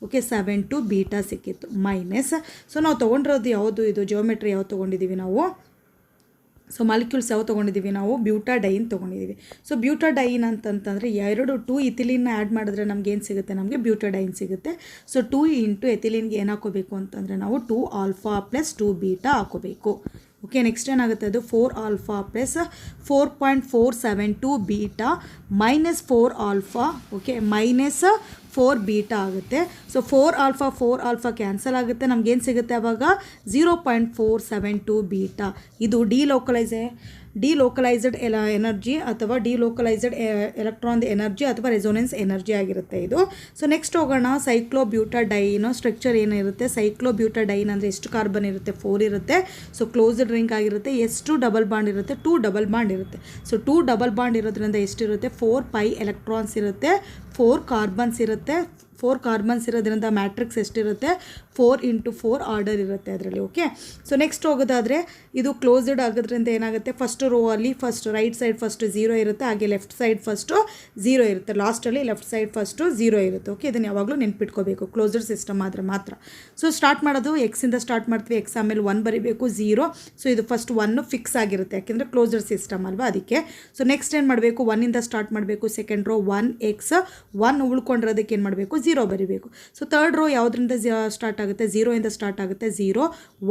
ಓಕೆ 72 ಬೀಟಾ ಸಿಕ್ಕಿತ್ತು ಮೈನಸ್. ಸೊ ನಾವು ತೊಗೊಂಡಿರೋದು ಯಾವುದು, ಇದು ಜಿಯೋಮೆಟ್ರಿ ಯಾವ್ದು ತೊಗೊಂಡಿದ್ದೀವಿ ನಾವು, ಸೊ ಮಾಲಿಕ್ಯೂಲ್ಸ್ ಯಾವ ತೊಗೊಂಡಿದ್ದೀವಿ ನಾವು ಬ್ಯೂಟಾಡೈನ್ ತೊಗೊಂಡಿದ್ದೀವಿ. ಸೊ ಬ್ಯೂಟಾಡೈನ್ ಅಂತಂತಂದರೆ 2 ಇಥಿಲಿನ್ನ ಆ್ಯಡ್ ಮಾಡಿದ್ರೆ ನಮ್ಗೆ ಏನು ಸಿಗುತ್ತೆ, ನಮಗೆ ಬ್ಯೂಟಾಡೈನ್ ಸಿಗುತ್ತೆ. ಸೊ 2 ಇಂಟು ಎಥಿಲಿನ್ಗೆ ಏನು ಹಾಕೋಬೇಕು ಅಂತಂದರೆ ನಾವು 2 ಆಲ್ಫಾ ಪ್ಲಸ್ 2 ಬೀಟಾ ಹಾಕೋಬೇಕು. ಓಕೆ ನೆಕ್ಸ್ಟ್ ಏನಾಗುತ್ತೆ ಅದು 4 alpha plus 4.472 beta minus 4 alpha okay minus 4 beta ಆಗುತ್ತೆ. ಸೊ 4 ಆಲ್ಫಾ ಕ್ಯಾನ್ಸಲ್ ಆಗುತ್ತೆ, ನಮಗೇನು ಸಿಗುತ್ತೆ ಆವಾಗ 0.472 ಬೀಟಾ. ಇದು ಡಿಲೋಕಲೈಸ್ಡ್ ಎನರ್ಜಿ ಅಥವಾ ಡಿಲೋಕಲೈಸ್ಡ್ ಎಲೆಕ್ಟ್ರಾನ್ ಎನರ್ಜಿ ಅಥವಾ ರೆಸೊನೆನ್ಸ್ ಎನರ್ಜಿ ಆಗಿರುತ್ತೆ ಇದು. ಸೊ ನೆಕ್ಸ್ಟ್ ಹೋಗೋಣ ಸೈಕ್ಲೋಬ್ಯೂಟಾಡೈನ್ ಸ್ಟ್ರಕ್ಚರ್ ಏನಿರುತ್ತೆ. ಸೈಕ್ಲೋಬ್ಯೂಟಾಡೈನ್ ಅಂದರೆ ಎಷ್ಟು ಕಾರ್ಬನ್ ಇರುತ್ತೆ 4 ಇರುತ್ತೆ. ಸೊ ಕ್ಲೋಸ್ಡ್ ರಿಂಗ್ ಆಗಿರುತ್ತೆ. ಎಷ್ಟು ಡಬಲ್ ಬಾಂಡ್ ಇರುತ್ತೆ 2 ಡಬಲ್ ಬಾಂಡ್ ಇರುತ್ತೆ. ಸೊ 2 ಡಬಲ್ ಬಾಂಡ್ ಇರೋದ್ರಿಂದ ಎಷ್ಟಿರುತ್ತೆ 4 ಪೈ ಎಲೆಕ್ಟ್ರಾನ್ಸ್ ಇರುತ್ತೆ, 4 ಕಾರ್ಬನ್ಸ್ ಇರುತ್ತೆ. 4 ಕಾರ್ಬನ್ಸ್ ಇರೋದ್ರಿಂದ ಮ್ಯಾಟ್ರಿಕ್ಸ್ ಎಷ್ಟಿರುತ್ತೆ 4 ಇಂಟು 4 ಆರ್ಡರ್ ಇರುತ್ತೆ ಅದರಲ್ಲಿ. ಓಕೆ ಸೊ ನೆಕ್ಸ್ಟ್ ಹೋಗೋದಾದರೆ ಇದು ಕ್ಲೋಸ್ಡ್ ಆಗೋದ್ರಿಂದ ಏನಾಗುತ್ತೆ ಫಸ್ಟ್ ರೋ ಅಲ್ಲಿ ಫಸ್ಟ್ ರೈಟ್ ಸೈಡ್ ಫಸ್ಟ್ 0 ಇರುತ್ತೆ, ಹಾಗೆ ಲೆಫ್ಟ್ ಸೈಡ್ ಫಸ್ಟು 0 ಇರುತ್ತೆ, ಲಾಸ್ಟಲ್ಲಿ ಲೆಫ್ಟ್ ಸೈಡ್ ಫಸ್ಟು 0 ಇರುತ್ತೆ. ಓಕೆ ಇದನ್ನು ಯಾವಾಗಲೂ ನೆನ್ಪಿಟ್ಕೋಬೇಕು ಕ್ಲೋಸ್ಡ್ ಸಿಸ್ಟಮ್ ಆದರೆ ಮಾತ್ರ. ಸೊ ಸ್ಟಾರ್ಟ್ ಮಾಡೋದು ಎಕ್ಸಿಂದ ಸ್ಟಾರ್ಟ್ ಮಾಡ್ತೀವಿ, ಎಕ್ಸ್ ಆಮೇಲೆ 1 ಬರೀಬೇಕು 0. ಸೊ ಇದು ಫಸ್ಟ್ 1 ಫಿಕ್ಸ್ ಆಗಿರುತ್ತೆ ಯಾಕೆಂದರೆ ಕ್ಲೋಸ್ಡ್ ಸಿಸ್ಟಮ್ ಅಲ್ವಾ ಅದಕ್ಕೆ. ಸೊ ನೆಕ್ಸ್ಟ್ ಏನು ಮಾಡಬೇಕು 1ಇಂದ ಸ್ಟಾರ್ಟ್ ಮಾಡಬೇಕು. ಸೆಕೆಂಡ್ ರೋ 1x 1 ಉಳ್ಕೊಂಡಿರೋದಕ್ಕೆ ಏನು ಮಾಡಬೇಕು 0 ಬರೀಬೇಕು. ಸೊ ಥರ್ಡ್ ರೋ ಯಾವುದರಿಂದ ಸ್ಟಾರ್ಟ್ ಆಗುತ್ತೆ 0ಇಂದ ಸ್ಟಾರ್ಟ್ ಆಗುತ್ತೆ 0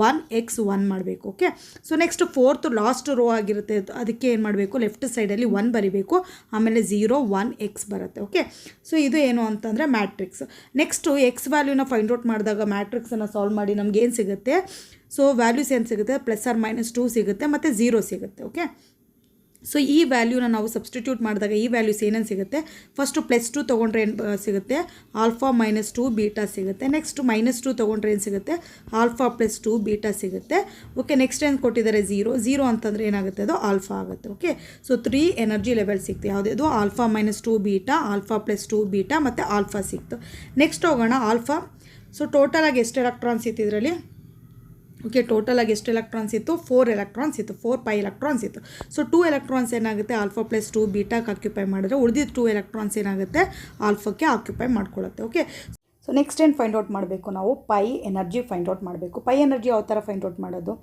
1x 1 ಮಾಡಬೇಕು. Okay so next fourth last rho ಆಗಿರುತ್ತೆ, ಅದಕ್ಕೆ ಏನು ಮಾಡಬೇಕು ಲೆಫ್ಟ್ ಸೈಡಲ್ಲಿ 1 ಬರೀಬೇಕು, ಆಮೇಲೆ 0 1x ಬರುತ್ತೆ. ಓಕೆ ಸೊ ಇದು ಏನು ಅಂತಂದರೆ ಮ್ಯಾಟ್ರಿಕ್ಸ್. ನೆಕ್ಸ್ಟು ಎಕ್ಸ್ ವ್ಯಾಲ್ಯೂನ ಫೈಂಡ್ ಔಟ್ ಮಾಡಿದಾಗ ಮ್ಯಾಟ್ರಿಕ್ಸನ್ನು ಸಾಲ್ವ್ ಮಾಡಿ ನಮ್ಗೆ ಏನು ಸಿಗುತ್ತೆ. ಸೊ ವ್ಯಾಲ್ಯೂಸ್ ಏನು ಸಿಗುತ್ತೆ +or -2 ಸಿಗುತ್ತೆ ಮತ್ತು 0 ಸಿಗುತ್ತೆ. ಓಕೆ ಸೊ ಈ ವ್ಯಾಲ್ಯೂನ ನಾವು ಸಬ್ಸ್ಟಿಟ್ಯೂಟ್ ಮಾಡಿದಾಗ ಈ ವ್ಯಾಲ್ಯೂಸ್ ಏನೇನು ಸಿಗುತ್ತೆ, ಫಸ್ಟು +2 ತೊಗೊಂಡ್ರೆ ಏನು ಸಿಗುತ್ತೆ, ಆಲ್ಫಾ -2 ಬೀಟಾ ಸಿಗುತ್ತೆ. ನೆಕ್ಸ್ಟ್ -2 ತೊಗೊಂಡ್ರೆ ಏನು ಸಿಗುತ್ತೆ, ಆಲ್ಫಾ +2 ಬೀಟಾ ಸಿಗುತ್ತೆ. ಓಕೆ, ನೆಕ್ಸ್ಟ್ ಏನು ಕೊಟ್ಟಿದ್ದಾರೆ, 0 ಅಂತಂದರೆ ಏನಾಗುತ್ತೆ, ಅದು ಆಲ್ಫಾ ಆಗುತ್ತೆ. ಓಕೆ, ಸೊ 3 ಎನರ್ಜಿ ಲೆವೆಲ್ ಸಿಕ್ತು. ಯಾವುದಿದು, ಆಲ್ಫಾ -2 ಬೀಟಾ, ಆಲ್ಫಾ +2 ಬೀಟಾ ಮತ್ತು ಆಲ್ಫಾ ಸಿಕ್ತು. ನೆಕ್ಸ್ಟ್ ಹೋಗೋಣ ಆಲ್ಫಾ. ಸೊ ಟೋಟಲಾಗಿ ಎಷ್ಟು ಎಲೆಕ್ಟ್ರಾನ್ಸ್ ಇತ್ತು ಇದರಲ್ಲಿ, ಓಕೆ, ಟೋಟಲಾಗಿ ಎಷ್ಟು ಎಲೆಕ್ಟ್ರಾನ್ಸ್ ಇತ್ತು, 4 ಎಲೆಕ್ಟ್ರಾನ್ಸ್ ಇತ್ತು, 4 ಪೈ ಎಲೆಕ್ಟ್ರಾನ್ಸ್ ಇತ್ತು. ಸೊ 2 ಎಲೆಕ್ಟ್ರಾನ್ಸ್ ಏನಾಗುತ್ತೆ, ಆಲ್ಫಾ +2 ಬೀಟಾಕ್ಕೆ ಆಕ್ಯುಪೈ ಮಾಡಿದ್ರೆ ಉಳಿದಿದ್ದು 2 ಎಲೆಕ್ಟ್ರಾನ್ಸ್ ಏನಾಗುತ್ತೆ, ಆಲ್ಫಾಕ್ಕೆ ಆಕ್ಯುಪೈ ಮಾಡ್ಕೊಳ್ಳುತ್ತೆ. ಓಕೆ, ಸೊ ನೆಕ್ಸ್ಟ್ ಏನು ಫೈಂಡ್ ಔಟ್ ಮಾಡಬೇಕು ನಾವು, ಪೈ ಎನರ್ಜಿ ಫೈಂಡ್ ಔಟ್ ಮಾಡಬೇಕು. ಪೈ ಎನರ್ಜಿ ಯಾವ ಥರ ಫೈಂಡ್ ಔಟ್ ಮಾಡೋದು,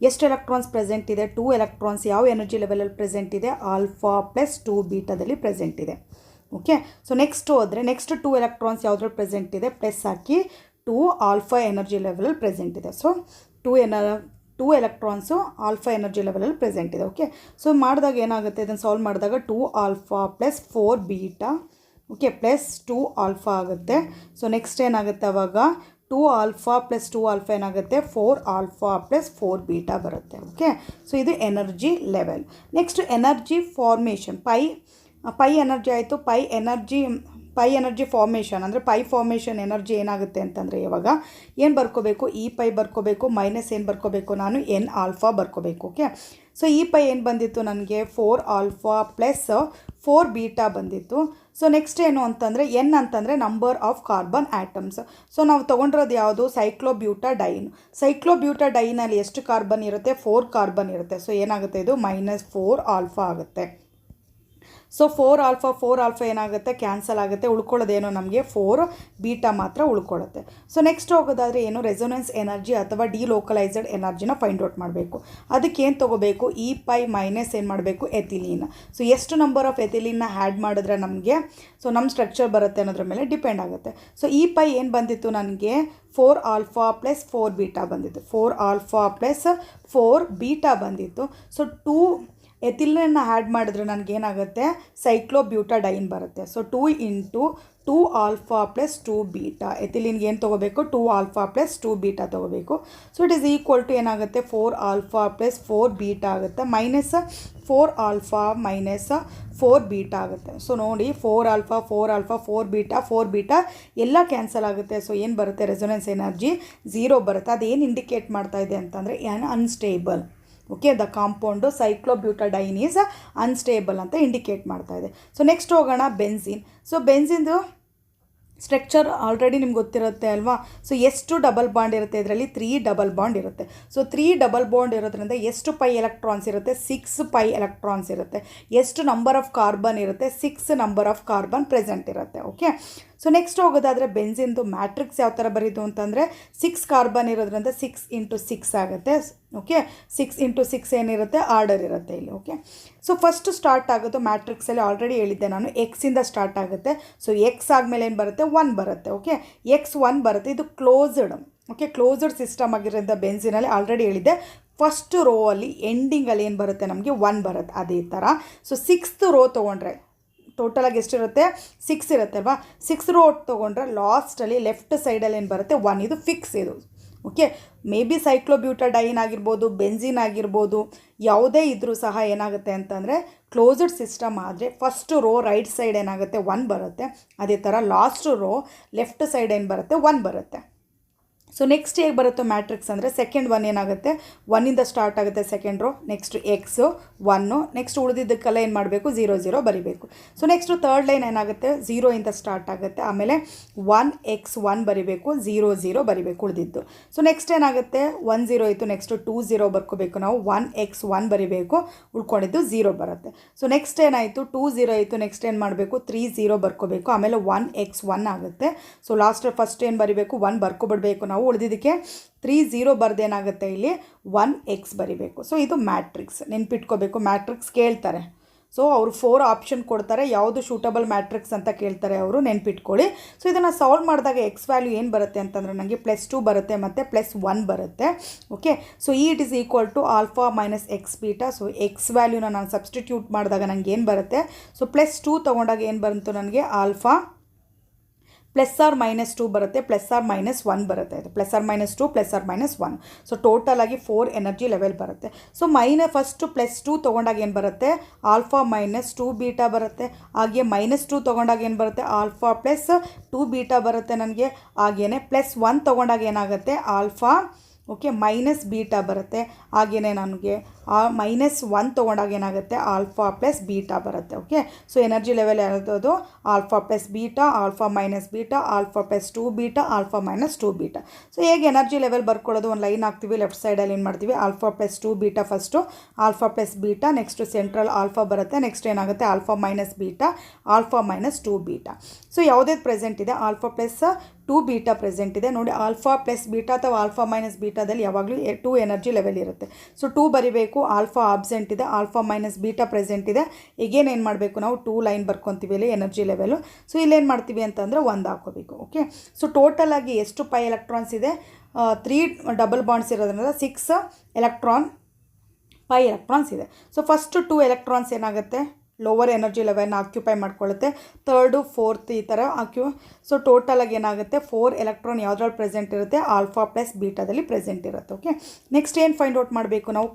ಎಷ್ಟು ಎಲೆಕ್ಟ್ರಾನ್ಸ್ ಪ್ರೆಸೆಂಟ್ ಇದೆ, 2 ಎಲೆಕ್ಟ್ರಾನ್ಸ್ ಯಾವ ಎನರ್ಜಿ ಲೆವೆಲಲ್ಲಿ ಪ್ರೆಸೆಂಟ್ ಇದೆ, ಆಲ್ಫಾ +2 ಬೀಟಾದಲ್ಲಿ ಪ್ರೆಸೆಂಟ್ ಇದೆ. ಓಕೆ, ಸೊ ನೆಕ್ಸ್ಟ್ ಹೋದರೆ ನೆಕ್ಸ್ಟ್ 2 ಎಲೆಕ್ಟ್ರಾನ್ಸ್ ಯಾವುದ್ರಲ್ಲಿ ಪ್ರೆಸೆಂಟ್ ಇದೆ, ಪ್ಲಸ್ ಹಾಕಿ 2 ಆಲ್ಫಾ ಎನರ್ಜಿ ಲೆವೆಲಲ್ಲಿ ಪ್ರೆಸೆಂಟ್ ಇದೆ. ಸೊ 2 ಎಲೆಕ್ಟ್ರಾನ್ಸು ಆಲ್ಫಾ ಎನರ್ಜಿ ಲೆವೆಲಲ್ಲಿ ಪ್ರೆಸೆಂಟ್ ಇದೆ. ಓಕೆ, ಸೊ ಮಾಡಿದಾಗ ಏನಾಗುತ್ತೆ, ಇದನ್ನು ಸಾಲ್ವ್ ಮಾಡಿದಾಗ 2 ಆಲ್ಫಾ +4 ಬೀಟಾ, ಓಕೆ, +2 ಆಲ್ಫಾ ಆಗುತ್ತೆ. ಸೊ ನೆಕ್ಸ್ಟ್ ಏನಾಗುತ್ತೆ ಅವಾಗ 2 ಆಲ್ಫಾ +2 ಆಲ್ಫಾ ಏನಾಗುತ್ತೆ, 4 ಆಲ್ಫಾ +4 ಬೀಟಾ ಬರುತ್ತೆ. ಓಕೆ, ಸೊ ಇದು energy level. Next energy formation, pi energy ಆಯಿತು. ಪೈ ಎನರ್ಜಿ ಫಾರ್ಮೇಷನ್ ಅಂದರೆ ಪೈ ಫಾರ್ಮೇಷನ್ ಎನರ್ಜಿ ಏನಾಗುತ್ತೆ ಅಂತಂದರೆ ಇವಾಗ ಏನು ಬರ್ಕೋಬೇಕು, ಈ ಪೈ ಬರ್ಕೋಬೇಕು, ಮೈನಸ್ ಏನು ಬರ್ಕೋಬೇಕು, ನಾನು ಎನ್ ಆಲ್ಫಾ ಬರ್ಕೋಬೇಕು. ಓಕೆ, ಸೊ ಈ ಪೈ ಏನು ಬಂದಿತ್ತು ನನಗೆ, 4 ಆಲ್ಫಾ +4 ಬೀಟಾ ಬಂದಿತ್ತು. ಸೊ ನೆಕ್ಸ್ಟ್ ಏನು ಅಂತಂದರೆ ಎನ್ ಅಂತಂದರೆ number of carbon atoms. So ನಾವು ತೊಗೊಂಡಿರೋದು ಯಾವುದು, ಸೈಕ್ಲೋಬ್ಯೂಟಾಡೈನಲ್ಲಿ ಎಷ್ಟು ಕಾರ್ಬನ್ ಇರುತ್ತೆ, 4 ಕಾರ್ಬನ್ ಇರುತ್ತೆ. ಸೊ ಏನಾಗುತ್ತೆ, ಇದು -4 ಆಲ್ಫಾ ಆಗುತ್ತೆ. ಸೊ 4 ಆಲ್ಫಾ ಏನಾಗುತ್ತೆ, ಕ್ಯಾನ್ಸಲ್ ಆಗುತ್ತೆ. ಉಳ್ಕೊಳ್ಳೋದೇನೋ ನಮಗೆ 4 ಬೀಟಾ ಮಾತ್ರ ಉಳ್ಕೊಳ್ಳುತ್ತೆ. ಸೊ ನೆಕ್ಸ್ಟ್ ಹೋಗೋದಾದರೆ ಏನು, ರೆಸೊನೆನ್ಸ್ ಎನರ್ಜಿ ಅಥವಾ ಡಿಲೋಕಲೈಸ್ಡ್ ಎನರ್ಜಿನ ಫೈಂಡ್ ಔಟ್ ಮಾಡಬೇಕು. ಅದಕ್ಕೆ ಏನು ತೊಗೋಬೇಕು, ಈ ಪೈ ಮೈನಸ್ ಏನು ಮಾಡಬೇಕು, ಎಥಿಲೀನ್. ಸೊ ಎಷ್ಟು ನಂಬರ್ ಆಫ್ ಎಥಿಲೀನ್ನ ಆ್ಯಡ್ ಮಾಡಿದ್ರೆ ನಮಗೆ ಸೊ ನಮ್ಮ ಸ್ಟ್ರಕ್ಚರ್ ಬರುತ್ತೆ ಅನ್ನೋದ್ರ ಮೇಲೆ ಡಿಪೆಂಡ್ ಆಗುತ್ತೆ. ಸೊ ಈ ಪೈ ಏನು ಬಂದಿತ್ತು ನನಗೆ, 4 ಆಲ್ಫಾ +4 ಬೀಟಾ ಬಂದಿತ್ತು. 4 ಆಲ್ಫಾ +4 ಬೀಟಾ ಬಂದಿತ್ತು. ಸೊ 2 ಎಥಿಲೀನ್ನ ಆ್ಯಡ್ ಮಾಡಿದ್ರೆ ನನಗೇನಾಗುತ್ತೆ, ಸೈಕ್ಲೋಬ್ಯೂಟಾಡೈನ್ ಬರುತ್ತೆ. ಸೊ 2 × 2 ಆಲ್ಫಾ +2 ಬೀಟಾ, ಎಥಿಲೀನ್ಗೆ ಏನು ತೊಗೋಬೇಕು, 2 ಆಲ್ಫಾ +2 ಬೀಟಾ ತೊಗೋಬೇಕು. So it is equal to ಏನಾಗುತ್ತೆ, 4 ಆಲ್ಫಾ +4 ಬೀಟಾ ಆಗುತ್ತೆ, -4 ಆಲ್ಫಾ -4 ಬೀಟಾ ಆಗುತ್ತೆ. ಸೊ ನೋಡಿ 4 ಆಲ್ಫಾ 4 ಬೀಟಾ ಎಲ್ಲ ಕ್ಯಾನ್ಸಲ್ ಆಗುತ್ತೆ. ಸೊ ಏನು ಬರುತ್ತೆ, ರೆಸೊನೆನ್ಸ್ ಎನರ್ಜಿ 0 ಬರುತ್ತೆ. ಅದೇನು ಇಂಡಿಕೇಟ್ ಮಾಡ್ತಾ ಇದೆ ಅಂತಂದರೆ unstable. Okay, the compound cyclobutadiene is unstable ಅಂತ ಇಂಡಿಕೇಟ್ ಮಾಡ್ತಾ ಇದೆ. ಸೊ ನೆಕ್ಸ್ಟ್ ಹೋಗೋಣ ಬೆನ್ಝೀನ್. ಸೊ ಬೆನ್ಝೀನ್ದು ಸ್ಟ್ರಕ್ಚರ್ ಆಲ್ರೆಡಿ ನಿಮ್ಗೆ ಗೊತ್ತಿರುತ್ತೆ ಅಲ್ವಾ. ಸೊ ಎಷ್ಟು ಡಬಲ್ ಬಾಂಡ್ ಇರುತ್ತೆ ಇದರಲ್ಲಿ, 3 ಡಬಲ್ ಬಾಂಡ್ ಇರುತ್ತೆ. ಸೊ 3 ಡಬಲ್ ಬಾಂಡ್ ಇರೋದ್ರಿಂದ ಎಷ್ಟು ಪೈ ಎಲೆಕ್ಟ್ರಾನ್ಸ್ ಇರುತ್ತೆ, 6 ಪೈ ಎಲೆಕ್ಟ್ರಾನ್ಸ್ ಇರುತ್ತೆ. ಎಷ್ಟು ನಂಬರ್ ಆಫ್ ಕಾರ್ಬನ್ ಇರುತ್ತೆ, 6 ನಂಬರ್ ಆಫ್ ಕಾರ್ಬನ್ ಪ್ರೆಸೆಂಟ್ ಇರುತ್ತೆ. ಓಕೆ, ಸೊ ನೆಕ್ಸ್ಟ್ ಹೋಗೋದಾದರೆ ಬೆನ್ಝೀನ್ದು ಮ್ಯಾಟ್ರಿಕ್ಸ್ ಯಾವ ಥರ ಬರೀದು ಅಂತಂದರೆ 6 ಕಾರ್ಬನ್ ಇರೋದ್ರಿಂದ 6 × 6 ಆಗುತ್ತೆ. ಓಕೆ, 6 × 6 ಏನಿರುತ್ತೆ, ಆರ್ಡರ್ ಇರುತ್ತೆ ಇಲ್ಲಿ. ಓಕೆ, ಸೊ ಫಸ್ಟ್ ಸ್ಟಾರ್ಟ್ ಆಗೋದು ಮ್ಯಾಟ್ರಿಕ್ಸಲ್ಲಿ ಆಲ್ರೆಡಿ ಹೇಳಿದ್ದೆ ನಾನು, ಎಕ್ಸಿಂದ ಸ್ಟಾರ್ಟ್ ಆಗುತ್ತೆ. ಸೊ ಎಕ್ಸ್ ಆದಮೇಲೆ ಏನು ಬರುತ್ತೆ, 1 ಬರುತ್ತೆ. ಓಕೆ, x1 ಬರುತ್ತೆ. ಇದು ಕ್ಲೋಸ್ಡ್, ಓಕೆ, ಕ್ಲೋಸ್ಡ್ ಸಿಸ್ಟಮ್ ಆಗಿರೋದ್ರಿಂದ ಬೆನ್ಝೀನಲ್ಲಿ ಆಲ್ರೆಡಿ ಹೇಳಿದ್ದೆ, ಫಸ್ಟ್ ರೋ ಅಲ್ಲಿ ಎಂಡಿಂಗಲ್ಲಿ ಏನು ಬರುತ್ತೆ ನಮಗೆ, 1 ಬರುತ್ತೆ. ಅದೇ ಥರ ಸೊ 6th ರೋ ತೊಗೊಂಡ್ರೆ ಟೋಟಲಾಗಿ ಎಷ್ಟಿರುತ್ತೆ, 6 ಇರುತ್ತೆ ಅಲ್ವಾ. 6 ರೋ ತೊಗೊಂಡ್ರೆ ಲಾಸ್ಟಲ್ಲಿ ಲೆಫ್ಟ್ ಸೈಡಲ್ಲಿ ಏನು ಬರುತ್ತೆ, 1. ಇದು ಫಿಕ್ಸ್ ಇದು. ಓಕೆ, ಮೇ ಬಿ ಸೈಕ್ಲೋಬ್ಯೂಟಾಡೈನ್ ಆಗಿರ್ಬೋದು, ಬೆನ್ಝೀನ್ ಆಗಿರ್ಬೋದು, ಯಾವುದೇ ಇದ್ರೂ ಸಹ ಏನಾಗುತ್ತೆ ಅಂತಂದರೆ ಕ್ಲೋಸ್ಡ್ ಸಿಸ್ಟಮ್ ಆದರೆ ಫಸ್ಟ್ ರೋ ರೈಟ್ ಸೈಡ್ ಏನಾಗುತ್ತೆ, 1 ಬರುತ್ತೆ. ಅದೇ ಥರ ಲಾಸ್ಟ್ ರೋ ಲೆಫ್ಟ್ ಸೈಡ್ ಏನು ಬರುತ್ತೆ, 1 ಬರುತ್ತೆ. ಸೊ ನೆಕ್ಸ್ಟ್ ಹೇಗೆ ಬರುತ್ತೆ ಮ್ಯಾಟ್ರಿಕ್ಸ್ ಅಂದರೆ, ಸೆಕೆಂಡ್ 1 ಏನಾಗುತ್ತೆ, 1ಇಂದ ಸ್ಟಾರ್ಟ್ ಆಗುತ್ತೆ second row. Next x 1, next ಉಳಿದಿದ್ದಕ್ಕೆಲ್ಲ ಏನು ಮಾಡಬೇಕು, 0 0 ಬರಿಬೇಕು. ಸೊ ನೆಕ್ಸ್ಟು ಥರ್ಡ್ ಲೈನ್ ಏನಾಗುತ್ತೆ, 0ಇಂದ ಸ್ಟಾರ್ಟ್ ಆಗುತ್ತೆ. ಆಮೇಲೆ 1x1 ಬರಿಬೇಕು, 0 0 ಬರಿಬೇಕು ಉಳಿದಿದ್ದು. ಸೊ ನೆಕ್ಸ್ಟ್ ಏನಾಗುತ್ತೆ, 1 0 ಇತ್ತು, ನೆಕ್ಸ್ಟು 2 0 ಬರ್ಕೋಬೇಕು ನಾವು, 1x1 ಬರಿಬೇಕು, ಉಳ್ಕೊಂಡಿದ್ದು 0 ಬರುತ್ತೆ. ಸೊ ನೆಕ್ಸ್ಟ್ ಏನಾಯಿತು, 2 0 ಇತ್ತು, ನೆಕ್ಸ್ಟ್ ಏನು ಮಾಡಬೇಕು, 3 0 ಬರ್ಕೋಬೇಕು, ಆಮೇಲೆ 1x1 ಆಗುತ್ತೆ. ಸೊ ಲಾಸ್ಟ್ ಫಸ್ಟ್ ಏನು ಬರಿಬೇಕು, 1 ಬರ್ಕೊಬಿಡಬೇಕು ನಾವು, ಉಳಿದಿದ್ದಕ್ಕೆ 3 0 ಬರ್ದೇನಾಗುತ್ತೆ ಇಲ್ಲಿ 1x ಬರಿಬೇಕು. ಸೊ ಇದು ಮ್ಯಾಟ್ರಿಕ್ಸ್, ನೆನ್ಪಿಟ್ಕೋಬೇಕು. ಮ್ಯಾಟ್ರಿಕ್ಸ್ ಕೇಳ್ತಾರೆ, ಸೊ ಅವರು 4 ಆಪ್ಷನ್ ಕೊಡ್ತಾರೆ, ಯಾವುದು ಸೂಟಬಲ್ ಮ್ಯಾಟ್ರಿಕ್ಸ್ ಅಂತ ಕೇಳ್ತಾರೆ ಅವರು, ನೆನ್ಪಿಟ್ಕೊಳ್ಳಿ. ಸೊ ಇದನ್ನು ಸಾಲ್ವ್ ಮಾಡಿದಾಗ ಎಕ್ಸ್ ವ್ಯಾಲ್ಯೂ ಏನು ಬರುತ್ತೆ ಅಂತಂದರೆ ನನಗೆ +2 ಬರುತ್ತೆ ಮತ್ತು +1 ಬರುತ್ತೆ. Okay, so it is equal to alpha -x beta. So x ವ್ಯಾಲ್ಯೂನ ನಾನು ಸಬ್ಸ್ಟಿಟ್ಯೂಟ್ ಮಾಡಿದಾಗ ನನಗೆ ಏನು ಬರುತ್ತೆ, ಸೊ +2 ತೊಗೊಂಡಾಗ ಏನು ಬಂತು ನನಗೆ, ಆಲ್ಫಾ +or-2 ಬರುತ್ತೆ, +or-1 ಬರುತ್ತೆ. ಇದು +or-2 +or-1. ಸೊ ಟೋಟಲ್ ಆಗಿ 4 ಎನರ್ಜಿ ಲೆವೆಲ್ ಬರುತ್ತೆ. ಸೊ ಫಸ್ಟ್ +2 ತೊಗೊಂಡಾಗ ಏನು ಬರುತ್ತೆ, ಆಲ್ಫಾ -2 ಬೀಟಾ ಬರುತ್ತೆ. ಹಾಗೆ -2 ತೊಗೊಂಡಾಗ ಏನು ಬರುತ್ತೆ, ಆಲ್ಫಾ +2 ಬೀಟಾ ಬರುತ್ತೆ ನನಗೆ. ಹಾಗೆಯೇ +1 ತೊಗೊಂಡಾಗ ಏನಾಗುತ್ತೆ, ಆಲ್ಫಾ ಓಕೆ ಮೈನಸ್ ಬೀಟಾ ಬರುತ್ತೆ. ಹಾಗೆಯೇ ನನಗೆ -1 ತೊಗೊಂಡಾಗ ಏನಾಗುತ್ತೆ, ಆಲ್ಫಾ +ಬೀಟಾ ಬರುತ್ತೆ. ಓಕೆ, ಸೊ ಎನರ್ಜಿ ಲೆವೆಲ್ ಯಾವುದು, alpha +beta, alpha -beta, alpha +2 beta, alpha -2 beta. So ಹೇಗೆ ಎನರ್ಜಿ ಲೆವೆಲ್ ಬರ್ಕೊಳ್ಳೋದು, ಒಂದು ಲೈನ್ ಹಾಕ್ತೀವಿ, ಲೆಫ್ಟ್ ಸೈಡಲ್ಲಿ ಏನು ಮಾಡ್ತೀವಿ, alpha +2 beta first, alpha +beta, next central alpha ಬರುತ್ತೆ, ನೆಕ್ಸ್ಟ್ ಏನಾಗುತ್ತೆ, alpha -beta, alpha -2 beta. So ಯಾವುದೇ ಪ್ರೆಸೆಂಟ್ ಇದೆ, ಆಲ್ಫಾ +2 ಬೀಟಾ ಪ್ರೆಸೆಂಟ್ ಇದೆ ನೋಡಿ. ಆಲ್ಫಾ +ಬೀಟಾ ಅಥವಾ ಆಲ್ಫಾ -ಬೀಟಾದಲ್ಲಿ ಯಾವಾಗಲೂ 2 ಎನರ್ಜಿ ಲೆವೆಲ್ ಇರುತ್ತೆ. ಸೊ 2 ಬರಿಬೇಕು. ಆಲ್ಫಾ ಆಬ್ಸೆಂಟ್ ಇದೆ, ಆಲ್ಫಾ -ಬೀಟಾ ಪ್ರೆಸೆಂಟ್ ಇದೆ. ಈಗೇನು ಏನು ಮಾಡಬೇಕು, ನಾವು 2 ಲೈನ್ ಬರ್ಕೊತೀವಿ ಇಲ್ಲಿ ಎನರ್ಜಿ ಲೆವೆಲು. ಸೊ ಇಲ್ಲೇನು ಮಾಡ್ತೀವಿ ಅಂತಂದರೆ 1 ಹಾಕೋಬೇಕು. ಓಕೆ, ಸೊ ಟೋಟಲ್ ಆಗಿ ಎಷ್ಟು ಪೈ ಎಲೆಕ್ಟ್ರಾನ್ಸ್ ಇದೆ, 3 ಡಬಲ್ ಬಾಂಡ್ಸ್ ಇರೋದ್ರಿಂದ 6 ಪೈ ಎಲೆಕ್ಟ್ರಾನ್ಸ್ ಇದೆ. ಸೊ ಫಸ್ಟ್ 2 ಎಲೆಕ್ಟ್ರಾನ್ಸ್ ಏನಾಗುತ್ತೆ, ಲೋವರ್ ಎನರ್ಜಿ ಲೆವೆಲ್ನ ಆಕ್ಯುಪೈ ಮಾಡ್ಕೊಳ್ಳುತ್ತೆ. 3rd 4th ಈ ಥರ ಸೊ ಟೋಟಲಾಗಿ ಏನಾಗುತ್ತೆ, 4 ಎಲೆಕ್ಟ್ರಾನ್ ಯಾವುದ್ರಲ್ಲಿ ಪ್ರೆಸೆಂಟ್ ಇರುತ್ತೆ, ಆಲ್ಫಾ +ಬೀಟಾದಲ್ಲಿ ಪ್ರೆಸೆಂಟ್ ಇರುತ್ತೆ. ಓಕೆ, ನೆಕ್ಸ್ಟ್ ಏನು ಫೈಂಡ್ ಔಟ್ ಮಾಡಬೇಕು ನಾವು,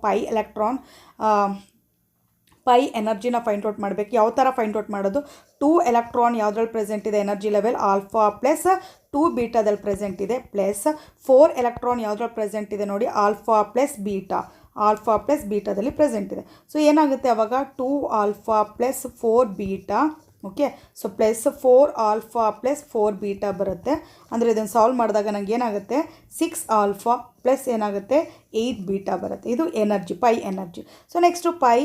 ಪೈ ಎನರ್ಜಿನ ಫೈಂಡ್ ಔಟ್ ಮಾಡಬೇಕು. ಯಾವ ಥರ ಫೈಂಡ್ ಔಟ್ ಮಾಡೋದು, 2 ಎಲೆಕ್ಟ್ರಾನ್ ಯಾವುದ್ರಲ್ಲಿ ಪ್ರೆಸೆಂಟ್ ಇದೆ, ಎನರ್ಜಿ ಲೆವೆಲ್ ಆಲ್ಫಾ +2 ಬೀಟಾದಲ್ಲಿ ಪ್ರೆಸೆಂಟ್ ಇದೆ, +4 ಎಲೆಕ್ಟ್ರಾನ್ ಯಾವುದ್ರಲ್ಲಿ ಪ್ರೆಸೆಂಟ್ ಇದೆ ನೋಡಿ, ಆಲ್ಫಾ +ಬೀಟಾ, ಆಲ್ಫಾ +ಬೀಟಾದಲ್ಲಿ ಪ್ರೆಸೆಂಟ್ ಇದೆ. ಸೊ ಏನಾಗುತ್ತೆ ಅವಾಗ, 2 alpha +4 beta. Okay, so +4 alpha +4 beta ಬರುತ್ತೆ. ಅಂದರೆ ಇದನ್ನು ಸಾಲ್ವ್ ಮಾಡಿದಾಗ ನನಗೆ ಏನಾಗುತ್ತೆ, 6 ಆಲ್ಫಾ ಪ್ಲಸ್ ಏನಾಗುತ್ತೆ, 8 ಬೀಟಾ ಬರುತ್ತೆ. ಇದು energy, pi energy. So next pi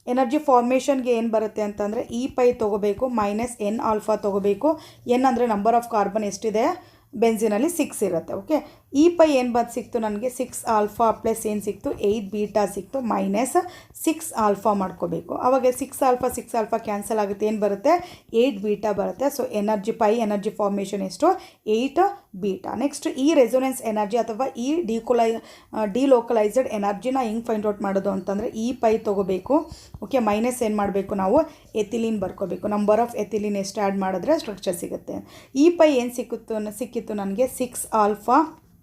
energy ಫಾರ್ಮೇಷನ್ಗೆ ಏನು ಬರುತ್ತೆ ಅಂತಂದರೆ, ಈ ಪೈ ತೊಗೋಬೇಕು, -n ಆಲ್ಫಾ ತೊಗೋಬೇಕು. n ಅಂದರೆ ನಂಬರ್ ಆಫ್ ಕಾರ್ಬನ್ ಎಷ್ಟಿದೆ ಬೆನ್ಸಿನಲ್ಲಿ, 6 ಇರುತ್ತೆ. ಓಕೆ, ಈ ಪೈ ಏನು ಸಿಕ್ತು ನನಗೆ, 6 ಆಲ್ಫಾ ಪ್ಲಸ್ ಏನು ಸಿಕ್ತು, 8 ಬೀಟಾ ಸಿಕ್ತು, -6 ಆಲ್ಫಾ ಮಾಡ್ಕೋಬೇಕು. ಆವಾಗ 6 ಆಲ್ಫಾ ಕ್ಯಾನ್ಸಲ್ ಆಗುತ್ತೆ, ಏನು ಬರುತ್ತೆ, 8 ಬೀಟಾ ಬರುತ್ತೆ. ಸೊ ಪೈ ಎನರ್ಜಿ ಫಾರ್ಮೇಷನ್ ಎಷ್ಟು, 8 ಬೀಟಾ. ನೆಕ್ಸ್ಟ್ ಈ ರೆಸೊನೆನ್ಸ್ ಎನರ್ಜಿ ಅಥವಾ ಈ ಡಿಲೋಕಲೈಸ್ಡ್ ಎನರ್ಜಿನ ಹೆಂಗೆ ಫೈಂಡ್ ಔಟ್ ಮಾಡೋದು ಅಂತಂದರೆ, ಈ ಪೈ ತೊಗೋಬೇಕು. ಓಕೆ, ಮೈನಸ್ ಏನು ಮಾಡಬೇಕು ನಾವು, ಎಥಿಲಿನ್ ಬರ್ಕೋಬೇಕು. ನಂಬರ್ ಆಫ್ ಎಥಿಲಿನ್ ಎಷ್ಟು ಆ್ಯಡ್ ಮಾಡಿದ್ರೆ ಸ್ಟ್ರಕ್ಚರ್ ಸಿಗುತ್ತೆ. ಈ ಪೈ ಏನು ಸಿಕ್ಕಿತ್ತು ನನಗೆ, 6 alpha.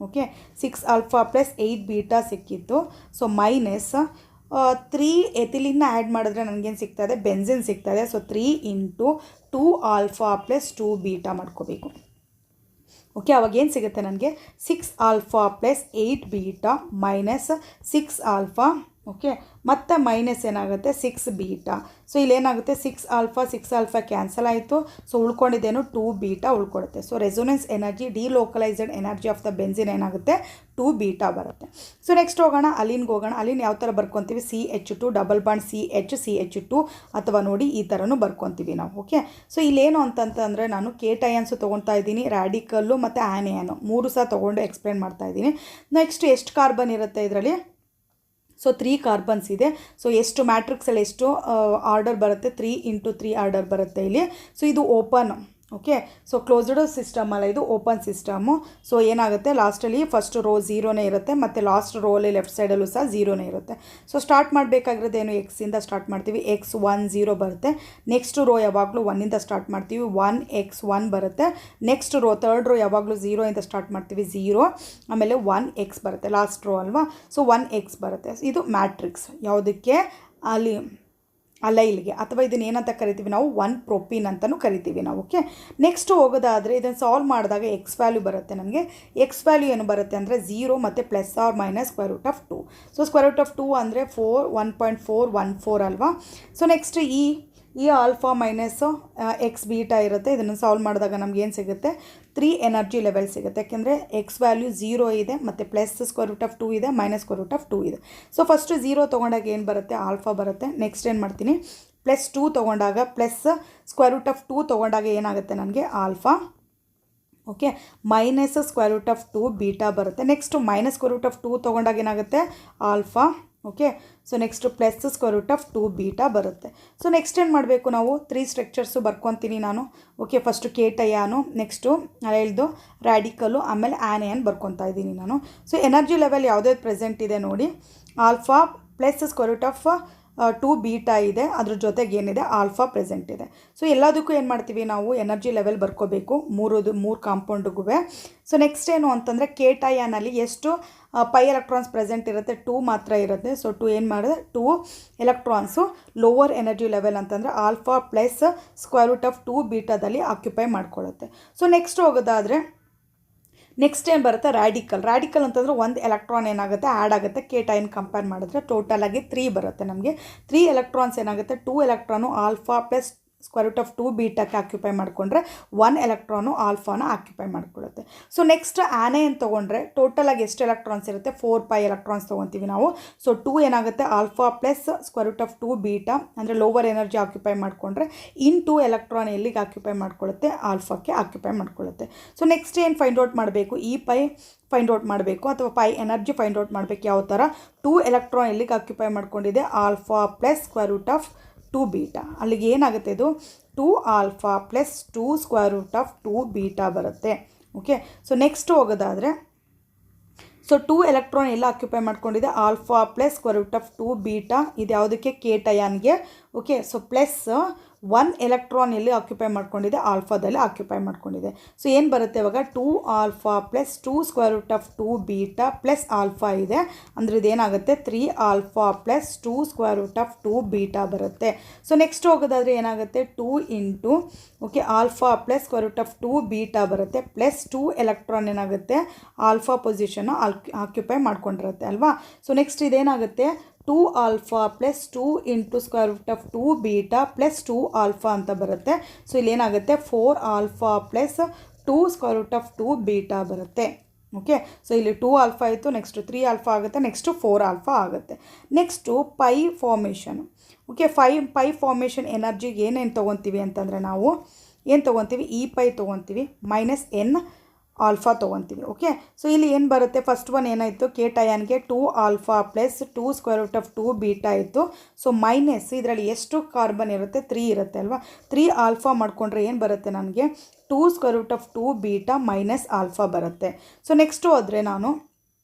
Okay, 6 alpha plus 8 beta ಸಿಕ್ಕಿತ್ತು. ಸೊ -3 ಎಥಿಲಿನ್ನ ಆ್ಯಡ್ ಮಾಡಿದ್ರೆ ನನಗೇನು ಸಿಗ್ತದೆ, ಬೆನ್ಸಿನ್ ಸಿಗ್ತದೆ. ಸೊ 3 × 2 ಆಲ್ಫಾ + 2 ಬೀಟಾ ಮಾಡ್ಕೋಬೇಕು. ಓಕೆ, ಅವಾಗ ಏನು ಸಿಗುತ್ತೆ ನನಗೆ, 6 ಆಲ್ಫಾ + 8 ಬೀಟಾ -6 ಆಲ್ಫಾ. ಓಕೆ, ಮತ್ತು ಮೈನಸ್ ಏನಾಗುತ್ತೆ, 6 ಬೀಟಾ. ಸೊ ಇಲ್ಲೇನಾಗುತ್ತೆ, 6 ಆಲ್ಫಾ ಕ್ಯಾನ್ಸಲ್ ಆಯಿತು. ಸೊ ಉಳ್ಕೊಂಡಿದ್ದೇನು, 2 ಬೀಟಾ ಉಳ್ಕೊಳುತ್ತೆ. So resonance energy, delocalised energy of the benzene ಏನಾಗುತ್ತೆ, 2 ಬೀಟಾ ಬರುತ್ತೆ. ಸೊ ನೆಕ್ಸ್ಟ್ ಹೋಗೋಣ, ಅಲಿನ್ಗೆ ಹೋಗೋಣ. ಅಲಿನ್ ಯಾವ ಥರ ಬರ್ಕೊತೀವಿ, CH2 ಡಬಲ್ ಬಾಂಡ್ CH2 ಅಥವಾ ನೋಡಿ ಈ ಥರನೂ ಬರ್ಕೊತೀವಿ ನಾವು. ಓಕೆ, ಸೊ ಇಲ್ಲೇನು ಅಂತಂತಂದರೆ, ನಾನು ಕೇಟಯನ್ಸು ತೊಗೊಳ್ತಾ ಇದ್ದೀನಿ, ರ್ಯಾಡಿಕಲ್ಲು ಮತ್ತು ಆ್ಯನಿಯನು 3 ಸಹ ತೊಗೊಂಡು ಎಕ್ಸ್ಪ್ಲೇನ್ ಮಾಡ್ತಾ ಇದ್ದೀನಿ. ನೆಕ್ಸ್ಟ್ ಎಷ್ಟು ಕಾರ್ಬನ್ ಇರುತ್ತೆ ಇದರಲ್ಲಿ, ಸೊ 3 ಕಾರ್ಬನ್ಸ್ ಇದೆ. ಸೊ ಎಷ್ಟು ಮ್ಯಾಟ್ರಿಕ್ಸಲ್ಲಿ ಎಷ್ಟು ಆರ್ಡರ್ ಬರುತ್ತೆ, 3 × 3 ಆರ್ಡರ್ ಬರುತ್ತೆ ಇಲ್ಲಿ. ಸೊ ಇದು open. Okay, so closed system ಅಲ್ಲ, ಇದು ಓಪನ್ ಸಿಸ್ಟಮು. ಸೊ ಏನಾಗುತ್ತೆ, ಲಾಸ್ಟಲ್ಲಿ ಫಸ್ಟ್ ರೋ 0ನೇ ಇರುತ್ತೆ, ಮತ್ತು ಲಾಸ್ಟ್ ರೋಲಿ ಲೆಫ್ಟ್ ಸೈಡಲ್ಲೂ ಸಹ 0ನೇ ಇರುತ್ತೆ. ಸೊ ಸ್ಟಾರ್ಟ್ ಮಾಡಬೇಕಾಗಿರೋದೇನು, ಎಕ್ಸಿಂದ ಸ್ಟಾರ್ಟ್ ಮಾಡ್ತೀವಿ, x 1 0 ಬರುತ್ತೆ. ನೆಕ್ಸ್ಟ್ ರೋ ಯಾವಾಗಲೂ 1ಇಂದ ಸ್ಟಾರ್ಟ್ ಮಾಡ್ತೀವಿ, 1 x 1 ಬರುತ್ತೆ. ನೆಕ್ಸ್ಟ್ ರೋ 3rd ರೋ ಯಾವಾಗಲೂ 0ಇಂದ ಸ್ಟಾರ್ಟ್ ಮಾಡ್ತೀವಿ, 0. ಆಮೇಲೆ 1 x ಬರುತ್ತೆ, ಲಾಸ್ಟ್ ರೋ ಅಲ್ವಾ. ಸೊ 1 x ಬರುತ್ತೆ. ಇದು ಮ್ಯಾಟ್ರಿಕ್ಸ್ ಯಾವುದಕ್ಕೆ, ಅಲೈಲ್ಗೆ, ಅಥವಾ ಇದನ್ನು ಏನಂತ ಕರಿತೀವಿ ನಾವು, 1 ಪ್ರೊಪೀನ್ ಅಂತಲೂ ಕರಿತೀವಿ ನಾವು. ಓಕೆ, ನೆಕ್ಸ್ಟ್ ಹೋಗೋದಾದರೆ ಇದನ್ನು ಸಾಲ್ವ್ ಮಾಡಿದಾಗ ಎಕ್ಸ್ ವ್ಯಾಲ್ಯೂ ಬರುತ್ತೆ ನನಗೆ. ಎಕ್ಸ್ ವ್ಯಾಲ್ಯೂ ಏನು ಬರುತ್ತೆ ಅಂದರೆ 0 ಮತ್ತು +or-2. ಸೊ √2 ಅಂದರೆ 1.414 ಅಲ್ವಾ. ಸೊ ನೆಕ್ಸ್ಟ್ ಈ ಆಲ್ಫಾ -x ಬೀಟಾ ಇರುತ್ತೆ. ಇದನ್ನು ಸಾಲ್ವ್ ಮಾಡಿದಾಗ ನಮ್ಗೆ ಏನು ಸಿಗುತ್ತೆ, 3 ಎನರ್ಜಿ ಲೆವೆಲ್ ಸಿಗುತ್ತೆ. ಯಾಕೆಂದರೆ ಎಕ್ಸ್ ವ್ಯಾಲ್ಯೂ 0 ಇದೆ, ಮತ್ತು +√2 ಇದೆ, -√2 ಇದೆ. ಸೊ ಫಸ್ಟು 0 ತೊಗೊಂಡಾಗ ಏನು ಬರುತ್ತೆ, ಆಲ್ಫಾ ಬರುತ್ತೆ. ನೆಕ್ಸ್ಟ್ ಏನು ಮಾಡ್ತೀನಿ, +2 ತೊಗೊಂಡಾಗ +√2 ತೊಗೊಂಡಾಗ ಏನಾಗುತ್ತೆ ನನಗೆ, ಆಲ್ಫಾ. ಓಕೆ, -√2 ಬೀಟಾ ಬರುತ್ತೆ. ನೆಕ್ಸ್ಟು -√2 ತೊಗೊಂಡಾಗ ಏನಾಗುತ್ತೆ, alpha. Okay, so next +√2 beta ಬರುತ್ತೆ. ಸೊ ನೆಕ್ಸ್ಟ್ ಏನು ಮಾಡಬೇಕು ನಾವು, 3 ಸ್ಟ್ರಕ್ಚರ್ಸು ಬರ್ಕೊತೀನಿ ನಾನು. ಓಕೆ, ಫಸ್ಟು ಕೇಟಯಾನು, ನೆಕ್ಸ್ಟು ಅಲೈಲ್ದು, ರ್ಯಾಡಿಕಲ್ಲು, ಆಮೇಲೆ ಆ್ಯನಿಯನ್ ಬರ್ಕೊತಾ ಇದ್ದೀನಿ ನಾನು. ಸೊ ಎನರ್ಜಿ ಲೆವೆಲ್ ಯಾವುದೇ ಪ್ರೆಸೆಂಟ್ ಇದೆ ನೋಡಿ, alpha plus square root of 2 beta ಇದೆ, ಅದ್ರ ಜೊತೆಗೆ ಏನಿದೆ ಆಲ್ಫಾ ಪ್ರೆಸೆಂಟ್ ಇದೆ. ಸೊ ಎಲ್ಲದಕ್ಕೂ ಏನು ಮಾಡ್ತೀವಿ ನಾವು ಎನರ್ಜಿ ಲೆವೆಲ್ ಬರ್ಕೋಬೇಕು ಮೂರು ಕಾಂಪೌಂಡ್ಗೂ. ಸೊ ನೆಕ್ಸ್ಟ್ ಏನು ಅಂತಂದರೆ ಕೇಟಯಾನಲ್ಲಿ ಎಷ್ಟು ಪೈ ಎಲೆಕ್ಟ್ರಾನ್ಸ್ ಪ್ರೆಸೆಂಟ್ ಇರುತ್ತೆ, 2 ಮಾತ್ರ ಇರುತ್ತೆ. ಸೊ 2 ಏನು ಮಾಡಿದೆ 2 ಎಲೆಕ್ಟ್ರಾನ್ಸು ಲೋವರ್ ಎನರ್ಜಿ ಲೆವೆಲ್ ಅಂತಂದರೆ alpha plus square root of 2 ಬೀಟಾದಲ್ಲಿ ಆಕ್ಯುಪೈ ಮಾಡ್ಕೊಳ್ಳುತ್ತೆ. ಸೊ ನೆಕ್ಸ್ಟ್ ಹೋಗೋದಾದರೆ ನೆಕ್ಸ್ಟ್ ಏನು ಬರುತ್ತೆ ರ್ಯಾಡಿಕಲ್ ಅಂತಂದರೆ ಒಂದು ಎಲೆಕ್ಟ್ರಾನ್ ಏನಾಗುತ್ತೆ ಆ್ಯಡ್ ಆಗುತ್ತೆ ಕೇಟೈನ್ ಕಂಪೇರ್ ಮಾಡಿದ್ರೆ ಟೋಟಲಾಗಿ 3 ಬರುತ್ತೆ ನಮಗೆ. 3 ಎಲೆಕ್ಟ್ರಾನ್ಸ್ ಏನಾಗುತ್ತೆ 2 electron alpha plus square root of 2 ಬೀಟಾಕ್ಕೆ ಆಕ್ಯುಪೈ ಮಾಡಿಕೊಂಡ್ರೆ 1 ಎಲೆಕ್ಟ್ರಾನು ಆಲ್ಫಾನ ಆಕ್ಯುಪೈ ಮಾಡ್ಕೊಳ್ಳುತ್ತೆ. ಸೊ ನೆಕ್ಸ್ಟ್ ಆನೆಯನ್ನು ತೊಗೊಂಡ್ರೆ ಟೋಟಲಾಗಿ ಎಷ್ಟು ಎಲೆಕ್ಟ್ರಾನ್ಸ್ ಇರುತ್ತೆ 4 ಪೈ ಎಲೆಕ್ಟ್ರಾನ್ಸ್ ತೊಗೊತೀವಿ ನಾವು. ಸೊ 2 ಏನಾಗುತ್ತೆ alpha plus square root of 2 beta ಅಂದರೆ ಲೋವರ್ ಎನರ್ಜಿ ಆಕ್ಯುಪೈ ಮಾಡಿಕೊಂಡ್ರೆ 2 ಎಲೆಕ್ಟ್ರಾನ್ ಎಲ್ಲಿಗೆ ಆಕ್ಯುಪೈ ಮಾಡ್ಕೊಳ್ಳುತ್ತೆ ಆಲ್ಫಾಕ್ಕೆ ಆಕ್ಯುಪೈ ಮಾಡ್ಕೊಳ್ಳುತ್ತೆ. ಸೊ ನೆಕ್ಸ್ಟ್ ಏನು ಫೈಂಡ್ ಔಟ್ ಮಾಡಬೇಕು, ಈ ಪೈ ಫೈಂಡ್ ಔಟ್ ಮಾಡಬೇಕು ಅಥವಾ ಪೈ ಎನರ್ಜಿ ಫೈಂಡ್ ಔಟ್ ಮಾಡಬೇಕು. ಯಾವ ಥರ 2 ಎಲೆಕ್ಟ್ರಾನ್ ಎಲ್ಲಿಗೆ ಆಕ್ಯುಪೈ ಮಾಡ್ಕೊಂಡಿದೆ alpha plus square root of 2 beta, ಅಲ್ಲಿಗೆ ಏನಾಗುತ್ತೆ ಇದು 2 alpha plus 2 square root of 2 beta ಬರುತ್ತೆ. ಓಕೆ, ಸೊ ನೆಕ್ಸ್ಟ್ ಹೋಗೋದಾದರೆ ಸೊ 2 ಎಲೆಕ್ಟ್ರಾನ್ ಎಲ್ಲ ಆಕ್ಯುಪೈ ಮಾಡ್ಕೊಂಡಿದೆ alpha plus square root of 2 beta, ಇದು ಯಾವುದಕ್ಕೆ ಕೇಟಯಾನ್ಗೆ. ಓಕೆ, ಸೊ ಪ್ಲಸ್ 1 ಎಲೆಕ್ಟ್ರಾನ್ ಎಲ್ಲಿ ಆಕ್ಯುಪೈ ಮಾಡ್ಕೊಂಡಿದೆ ಆಲ್ಫಾದಲ್ಲಿ ಆಕ್ಯುಪೈ ಮಾಡ್ಕೊಂಡಿದೆ. ಸೊ ಏನು ಬರುತ್ತೆ ಇವಾಗ 2 alpha plus 2 square root of 2 beta plus alpha ಇದೆ ಅಂದರೆ ಇದೇನಾಗುತ್ತೆ 3 alpha plus 2 square root of 2 beta ಬರುತ್ತೆ. ಸೊ ನೆಕ್ಸ್ಟ್ ಹೋಗೋದಾದರೆ ಏನಾಗುತ್ತೆ 2 into okay alpha plus square root of 2 beta ಬರುತ್ತೆ ಪ್ಲಸ್ 2 ಎಲೆಕ್ಟ್ರಾನ್ ಏನಾಗುತ್ತೆ ಆಲ್ಫಾ ಪೊಸಿಷನ್ನು ಆಕ್ಯುಪೈ ಮಾಡ್ಕೊಂಡಿರುತ್ತೆ ಅಲ್ವಾ. ಸೊ ನೆಕ್ಸ್ಟ್ ಇದೇನಾಗುತ್ತೆ 2 alpha plus 2 into square root of 2 beta plus 2 alpha ಅಂತ ಬರುತ್ತೆ. ಸೊ ಇಲ್ಲೇನಾಗುತ್ತೆ 4 alpha plus 2 square root of 2 beta ಬರುತ್ತೆ. ಓಕೆ, ಸೊ ಇಲ್ಲಿ 2 ಆಲ್ಫಾ ಆಯಿತು, ನೆಕ್ಸ್ಟು 3 ಆಲ್ಫಾ ಆಗುತ್ತೆ, ನೆಕ್ಸ್ಟು 4 ಆಲ್ಫಾ ಆಗುತ್ತೆ. Next pi formation. Okay, pi formation ಎನರ್ಜಿಗೆ ಏನೇನು ತೊಗೊತೀವಿ ಅಂತಂದರೆ ನಾವು ಏನು ತೊಗೊತೀವಿ ಈ ಪೈ ತೊಗೊತೀವಿ ಮೈನಸ್ ಎನ್ ಆಲ್ಫಾ ತೊಗೊತೀವಿ. ಓಕೆ, ಸೊ ಇಲ್ಲಿ ಏನು ಬರುತ್ತೆ ಫಸ್ಟ್ ಒನ್ ಏನಾಯಿತು ಕೇಟಯಾನ್ಗೆ 2 alpha plus 2 square root of 2 beta ಇತ್ತು. ಸೊ ಮೈನಸ್ ಇದರಲ್ಲಿ ಎಷ್ಟು ಕಾರ್ಬನ್ ಇರುತ್ತೆ 3 ಇರುತ್ತೆ ಅಲ್ವಾ. 3 ಆಲ್ಫಾ ಮಾಡಿಕೊಂಡ್ರೆ ಏನು ಬರುತ್ತೆ ನನಗೆ 2 square root of 2 beta minus alpha ಬರುತ್ತೆ. ಸೊ ನೆಕ್ಸ್ಟು ಹೋದರೆ ನಾನು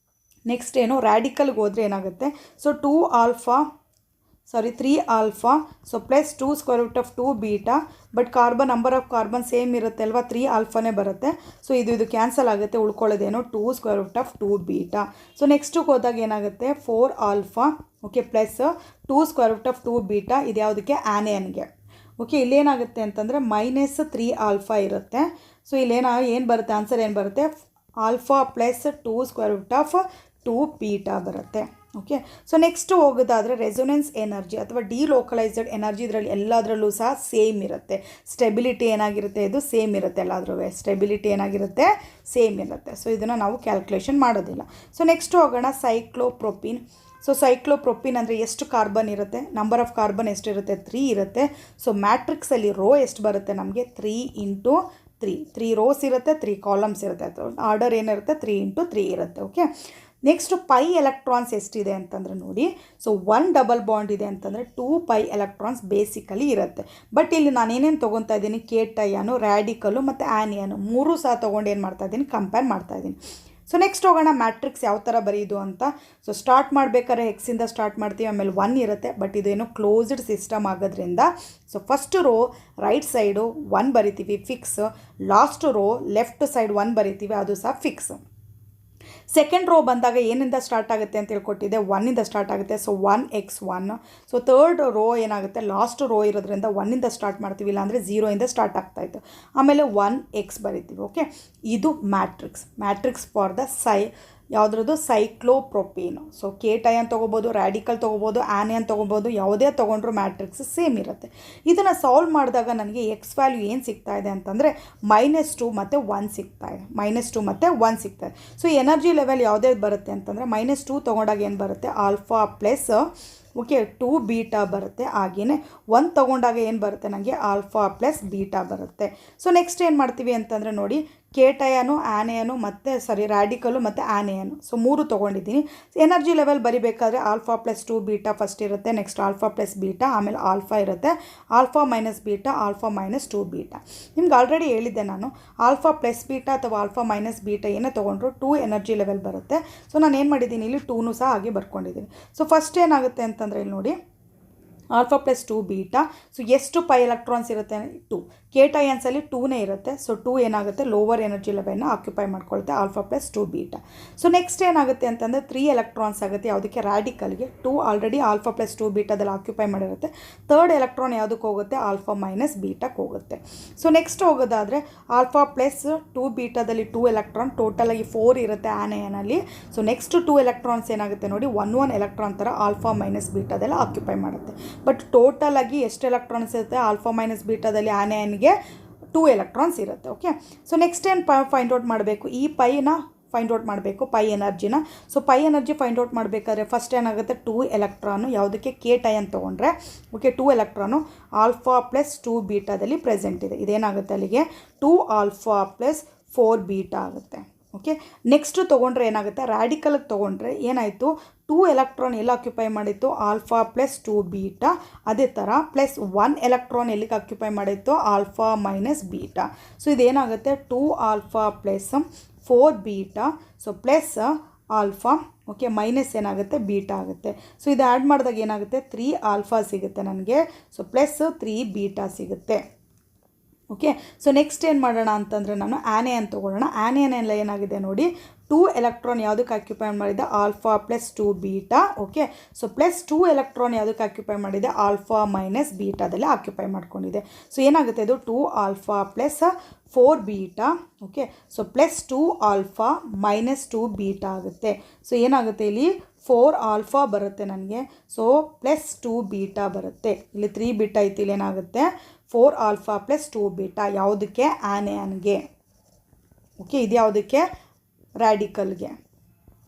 ನೆಕ್ಸ್ಟ್ ಏನು ರ್ಯಾಡಿಕಲ್ಗೆ ಹೋದರೆ ಏನಾಗುತ್ತೆ so 3 alpha so plus 2 square root of 2 beta but number of carbon same ಇರುತ್ತೆ ಅಲ್ವಾ 3 ಆಲ್ಫಾನೇ ಬರುತ್ತೆ. ಸೊ ಇದು ಕ್ಯಾನ್ಸಲ್ ಆಗುತ್ತೆ, ಉಳ್ಕೊಳ್ಳೋದೇನೋ 2 square root of 2 beta. So ನೆಕ್ಸ್ಟಿಗೆ ಹೋದಾಗ ಏನಾಗುತ್ತೆ 4 alpha okay plus 2 square root of 2 beta ಇದು ಯಾವುದಕ್ಕೆ ಆನೆಯನ್ಗೆ. ಓಕೆ, ಇಲ್ಲೇನಾಗುತ್ತೆ ಅಂತಂದರೆ ಮೈನಸ್ 3 ಆಲ್ಫಾ ಇರುತ್ತೆ. ಸೊ ಏನು ಬರುತ್ತೆ ಆನ್ಸರ್ ಏನು ಬರುತ್ತೆ alpha plus 2 square root of 2 beta ಬರುತ್ತೆ. ಓಕೆ, ಸೊ ನೆಕ್ಸ್ಟ್ ಹೋಗೋದಾದರೆ ರೆಸೊನೆನ್ಸ್ ಎನರ್ಜಿ ಅಥವಾ ಡಿಲೋಕಲೈಸ್ಡ್ ಎನರ್ಜಿ ಇದರಲ್ಲಿ ಎಲ್ಲದರಲ್ಲೂ ಸಹ ಸೇಮ್ ಇರುತ್ತೆ. ಸ್ಟೆಬಿಲಿಟಿ ಏನಾಗಿರುತ್ತೆ ಇದು ಸೇಮ್ ಇರುತ್ತೆ, ಎಲ್ಲಾದ್ರೂ ಸ್ಟೆಬಿಲಿಟಿ ಏನಾಗಿರುತ್ತೆ ಸೇಮ್ ಇರುತ್ತೆ. ಸೊ ಇದನ್ನು ನಾವು ಕ್ಯಾಲ್ಕುಲೇಷನ್ ಮಾಡೋದಿಲ್ಲ. ಸೊ ನೆಕ್ಸ್ಟ್ ಹೋಗೋಣ ಸೈಕ್ಲೋಪ್ರೊಪಿನ್. ಸೊ ಸೈಕ್ಲೋಪ್ರೊಪಿನ್ ಅಂದರೆ ಎಷ್ಟು ಕಾರ್ಬನ್ ಇರುತ್ತೆ, ನಂಬರ್ ಆಫ್ ಕಾರ್ಬನ್ ಎಷ್ಟಿರುತ್ತೆ 3 ಇರುತ್ತೆ. ಸೊ ಮ್ಯಾಟ್ರಿಕ್ಸಲ್ಲಿ ರೋ ಎಷ್ಟು ಬರುತ್ತೆ ನಮಗೆ 3 ಇಂಟು 3 ರೋಸ್ ಇರುತ್ತೆ 3 ಕಾಲಮ್ಸ್ ಇರುತ್ತೆ. ಆರ್ಡರ್ ಏನಿರುತ್ತೆ 3 ಇಂಟು 3 ಇರುತ್ತೆ. ಓಕೆ, ನೆಕ್ಸ್ಟ್ ಪೈ ಎಲೆಕ್ಟ್ರಾನ್ಸ್ ಎಷ್ಟಿದೆ ಅಂತಂದರೆ ನೋಡಿ ಸೊ 1 ಡಬಲ್ ಬಾಂಡ್ ಇದೆ ಅಂತಂದರೆ 2 ಪೈ ಎಲೆಕ್ಟ್ರಾನ್ಸ್ ಬೇಸಿಕಲಿ ಇರುತ್ತೆ. ಬಟ್ ಇಲ್ಲಿ ನಾನೇನೇನು ತೊಗೊತಾ ಇದ್ದೀನಿ ಕೇಟಯಾನು ರ್ಯಾಡಿಕಲು ಮತ್ತು ಆ್ಯನಿಯನು 3 ಸಹ ತೊಗೊಂಡು ಏನು ಮಾಡ್ತಾ ಇದ್ದೀನಿ ಕಂಪೇರ್ ಮಾಡ್ತಾ ಇದ್ದೀನಿ. ಸೊ ನೆಕ್ಸ್ಟ್ ಹೋಗೋಣ ಮ್ಯಾಟ್ರಿಕ್ಸ್ ಯಾವ ಥರ ಬರೆಯೋದು ಅಂತ. ಸೊ ಸ್ಟಾರ್ಟ್ ಮಾಡಬೇಕಾದ್ರೆ ಎಕ್ಸಿಂದ ಸ್ಟಾರ್ಟ್ ಮಾಡ್ತೀವಿ, ಆಮೇಲೆ 1 ಇರುತ್ತೆ ಬಟ್ ಇದೇನು ಕ್ಲೋಸ್ಡ್ ಸಿಸ್ಟಮ್ ಆಗೋದ್ರಿಂದ so first row right side 1 ಬರಿತೀವಿ fix, last row left side 1 ಬರಿತೀವಿ ಅದು ಸಹ ಫಿಕ್ಸ್. ಸೆಕೆಂಡ್ ರೋ ಬಂದಾಗ ಏನಿಂದ ಸ್ಟಾರ್ಟ್ ಆಗುತ್ತೆ ಅಂತ ಹೇಳ್ಕೊಟ್ಟಿದೆ 1ಇಂದ ಸ್ಟಾರ್ಟ್ ಆಗುತ್ತೆ. So 1x1. So third row ಏನಾಗುತ್ತೆ ಲಾಸ್ಟ್ ರೋ ಇರೋದ್ರಿಂದ 1ಇಂದ ಸ್ಟಾರ್ಟ್ ಮಾಡ್ತೀವಿ, ಇಲ್ಲಾಂದರೆ 0ಇಂದ ಸ್ಟಾರ್ಟ್ ಆಗ್ತಾಯಿತ್ತು. ಆಮೇಲೆ 1x ಬರಿತೀವಿ. ಓಕೆ, ಇದು ಮ್ಯಾಟ್ರಿಕ್ಸ್ ಫಾರ್ ದ ಯಾವುದ್ರದ್ದು ಸೈಕ್ಲೋಪ್ರೊಪೀನ್. ಸೊ ಕೇಟಯನ್ ತೊಗೋಬೋದು, ರ್ಯಾಡಿಕಲ್ ತೊಗೋಬೋದು, ಆ್ಯನಿಯನ್ ತೊಗೋಬೋದು, ಯಾವುದೇ ತೊಗೊಂಡ್ರು ಮ್ಯಾಟ್ರಿಕ್ಸ್ ಸೇಮ್ ಇರುತ್ತೆ. ಇದನ್ನು ಸಾಲ್ವ್ ಮಾಡಿದಾಗ ನನಗೆ ಎಕ್ಸ್ ವ್ಯಾಲ್ಯೂ ಏನು ಸಿಗ್ತಾ ಇದೆ ಅಂತಂದರೆ -2 ಮತ್ತು 1 ಸಿಗ್ತಾ ಇದೆ. -2 ಮತ್ತು 1 ಸಿಗ್ತಾ ಇದೆ. ಸೊ ಎನರ್ಜಿ ಲೆವೆಲ್ ಯಾವುದೇ ಬರುತ್ತೆ ಅಂತಂದರೆ -2 ತೊಗೊಂಡಾಗ ಏನು ಬರುತ್ತೆ ಆಲ್ಫಾ ಪ್ಲಸ್ ಓಕೆ 2 ಬೀಟಾ ಬರುತ್ತೆ. ಹಾಗೆಯೇ 1 ತೊಗೊಂಡಾಗ ಏನು ಬರುತ್ತೆ ನನಗೆ ಆಲ್ಫಾ ಪ್ಲಸ್ ಬೀಟಾ ಬರುತ್ತೆ. ಸೊ ನೆಕ್ಸ್ಟ್ ಏನು ಮಾಡ್ತೀವಿ ಅಂತಂದರೆ ನೋಡಿ ಕೇಟಯನು, ಆನೆಯನು ಮತ್ತು ರ್ಯಾಡಿಕಲು ಮತ್ತು ಆನೆಯನು. ಸೊ 3 ತೊಗೊಂಡಿದ್ದೀನಿ. ಎನರ್ಜಿ ಲೆವೆಲ್ ಬರಿಬೇಕಾದ್ರೆ ಆಲ್ಫಾ ಪ್ಲಸ್ 2 ಬೀಟಾ ಫಸ್ಟ್ ಇರುತ್ತೆ, ನೆಕ್ಸ್ಟ್ ಆಲ್ಫಾ ಪ್ಲಸ್ ಬೀಟಾ, ಆಮೇಲೆ ಆಲ್ಫಾ ಇರುತ್ತೆ, alpha minus beta, alpha minus 2 beta. ನಿಮ್ಗೆ ಆಲ್ರೆಡಿ ಹೇಳಿದ್ದೆ ನಾನು, ಆಲ್ಫಾ ಪ್ಲಸ್ ಬೀಟಾ ಅಥವಾ ಆಲ್ಫಾ ಮೈನಸ್ ಬೀಟಾ ಏನೇ ತೊಗೊಂಡ್ರು 2 ಎನರ್ಜಿ ಲೆವೆಲ್ ಬರುತ್ತೆ. ಸೊ ನಾನು ಏನು ಮಾಡಿದ್ದೀನಿ ಇಲ್ಲಿ 2ನೂ ಸಹ ಹಾಗೆ ಬರ್ಕೊಂಡಿದ್ದೀನಿ. ಸೊ ಫಸ್ಟ್ ಏನಾಗುತ್ತೆ ಅಂತಂದರೆ ಇಲ್ಲಿ ನೋಡಿ, ಆಲ್ಫಾ ಪ್ಲಸ್ 2 ಬೀಟಾ. ಸೊ ಎಷ್ಟು ಪೈ ಎಲೆಕ್ಟ್ರಾನ್ಸ್ ಇರುತ್ತೆ? 2. ಕೇಟಯನ್ಸಲ್ಲಿ 2ನೇ ಇರುತ್ತೆ. ಸೊ 2 ಏನಾಗುತ್ತೆ, ಲೋವರ್ ಎನರ್ಜಿ ಲೆವೆಲ್ನ ಆಕ್ಯುಪೈ ಮಾಡ್ಕೊಳುತ್ತೆ, alpha plus 2 beta. So next ಏನಾಗುತ್ತೆ ಅಂತಂದರೆ 3 ಎಲೆಕ್ಟ್ರಾನ್ಸ್ ಆಗುತ್ತೆ ಯಾವುದಕ್ಕೆ? ರ್ಯಾಡಿಕಲ್ಗೆ. 2 ಆಲ್ರೆಡಿ ಆಲ್ಫಾ ಪ್ಲಸ್ 2 ಬೀಟಾದಲ್ಲಿ ಆಕ್ಯುಪೈ ಮಾಡಿರುತ್ತೆ. ಥರ್ಡ್ ಎಲೆಕ್ಟ್ರಾನ್ ಯಾವುದಕ್ಕೆ ಹೋಗುತ್ತೆ? ಆಲ್ಫಾ ಮೈನಸ್ ಬೀಟಾಕ್ಕೆ ಹೋಗುತ್ತೆ. ಸೊ ನೆಕ್ಸ್ಟ್ ಹೋಗೋದಾದರೆ ಆಲ್ಫಾ ಪ್ಲಸ್ 2 ಬೀಟಾದಲ್ಲಿ 2 ಎಲೆಕ್ಟ್ರಾನ್, ಟೋಟಲಾಗಿ 4 ಇರುತ್ತೆ ಆನೆಯನಲ್ಲಿ. ಸೊ ನೆಕ್ಸ್ಟ್ 2 ಎಲೆಕ್ಟ್ರಾನ್ಸ್ ಏನಾಗುತ್ತೆ ನೋಡಿ, 1 ಎಲೆಕ್ಟ್ರಾನ್ ಥರ ಆಲ್ಫಾ ಮೈನಸ್ ಬೀಟಾದಲ್ಲಿ ಆಕ್ಯುಪೈ ಮಾಡುತ್ತೆ. ಬಟ್ ಟೋಟಲ್ ಆಗಿ ಎಷ್ಟು ಎಲೆಕ್ಟ್ರಾನ್ಸ್ ಇರುತ್ತೆ ಆಲ್ಫಾ ಮೈನಸ್ ಬೀಟಾದಲ್ಲಿ? ಆನೆಯನ್ಗೆ 2 ಎಲೆಕ್ಟ್ರಾನ್ಸ್ ಇರುತ್ತೆ. ಓಕೆ, ಸೊ ನೆಕ್ಸ್ಟ್ ಏನು ಫೈಂಡ್ ಔಟ್ ಮಾಡಬೇಕು? ಈ ಪೈನ ಫೈಂಡ್ ಔಟ್ ಮಾಡಬೇಕು, ಪೈ ಎನರ್ಜಿನ. ಸೊ ಪೈ ಎನರ್ಜಿ ಫೈಂಡ್ ಔಟ್ ಮಾಡಬೇಕಾದ್ರೆ ಫಸ್ಟ್ ಏನಾಗುತ್ತೆ, 2 ಎಲೆಕ್ಟ್ರಾನು ಯಾವುದಕ್ಕೆ? ಕೇಟಯನ್ ತೊಗೊಂಡ್ರೆ. ಓಕೆ, 2 ಎಲೆಕ್ಟ್ರಾನು ಆಲ್ಫಾ ಪ್ಲಸ್ 2 ಬೀಟಾದಲ್ಲಿ ಪ್ರೆಸೆಂಟ್ ಇದೆ. ಇದೇನಾಗುತ್ತೆ ಅಲ್ಲಿಗೆ 2 ಆಲ್ಫಾ ಪ್ಲಸ್ 4 ಬೀಟಾ ಆಗುತ್ತೆ. ಓಕೆ, ನೆಕ್ಸ್ಟ್ ತೊಗೊಂಡ್ರೆ ಏನಾಗುತ್ತೆ, ರ್ಯಾಡಿಕಲ್ಗೆ ತೊಗೊಂಡ್ರೆ ಏನಾಯಿತು, 2 ಎಲೆಕ್ಟ್ರಾನ್ ಎಲ್ಲ ಆಕ್ಯುಪೈ ಮಾಡಿತ್ತು? Alpha plus 2 beta. ಅದೇ ಥರ ಪ್ಲಸ್ 1 ಎಲೆಕ್ಟ್ರಾನ್ ಎಲ್ಲಿಗೆ ಆಕ್ಯುಪೈ ಮಾಡಿತ್ತು? Alpha minus beta. ಸೊ ಇದೇನಾಗುತ್ತೆ 2 alpha plus 4 beta. So plus alpha, okay, minus ಏನಾಗುತ್ತೆ, ಬೀಟಾ ಆಗುತ್ತೆ. ಸೊ ಇದು ಆ್ಯಡ್ ಮಾಡಿದಾಗ ಏನಾಗುತ್ತೆ, 3 ಆಲ್ಫಾ ಸಿಗುತ್ತೆ ನನಗೆ. ಸೊ ಪ್ಲಸ್ 3 ಬೀಟಾ ಸಿಗುತ್ತೆ. ಓಕೆ, ಸೊ ನೆಕ್ಸ್ಟ್ ಏನು ಮಾಡೋಣ ಅಂತಂದರೆ ನಾನು ಆನೆಯನ್ ತೊಗೊಳ್ಳೋಣ. ಆನೆಯನೆಲ್ಲ ಏನಾಗಿದೆ ನೋಡಿ, 2 ಎಲೆಕ್ಟ್ರಾನ್ ಯಾವುದಕ್ಕೆ ಆಕ್ಯುಪೈ ಮಾಡಿದೆ? Alpha plus 2 beta. Okay, so plus 2 electron ಯಾವುದಕ್ಕೆ ಆಕ್ಯುಪೈ ಮಾಡಿದೆ? ಆಲ್ಫಾ ಮೈನಸ್ ಬೀಟಾದಲ್ಲಿ ಆಕ್ಯುಪೈ ಮಾಡ್ಕೊಂಡಿದೆ. ಸೊ ಏನಾಗುತ್ತೆ ಇದು 2 alpha plus 4 beta. Okay, so plus 2 alpha minus 2 beta ಆಗುತ್ತೆ. ಸೊ ಏನಾಗುತ್ತೆ ಇಲ್ಲಿ 4 ಆಲ್ಫಾ ಬರುತ್ತೆ ನನಗೆ. ಸೊ ಪ್ಲಸ್ 2 ಬೀಟಾ ಬರುತ್ತೆ. ಇಲ್ಲಿ 3 ಬೀಟಾ ಐತಿ, ಇಲ್ಲಿ ಏನಾಗುತ್ತೆ 4 ಆಲ್ಫಾ ಪ್ಲಸ್ 2 ಬೀಟಾ. ಯಾವುದಕ್ಕೆ? ಆನೆಯನ್ಗೆ. ಓಕೆ, ಇದು ಯಾವುದಕ್ಕೆ? ರ್ಯಾಡಿಕಲ್ಗೆ.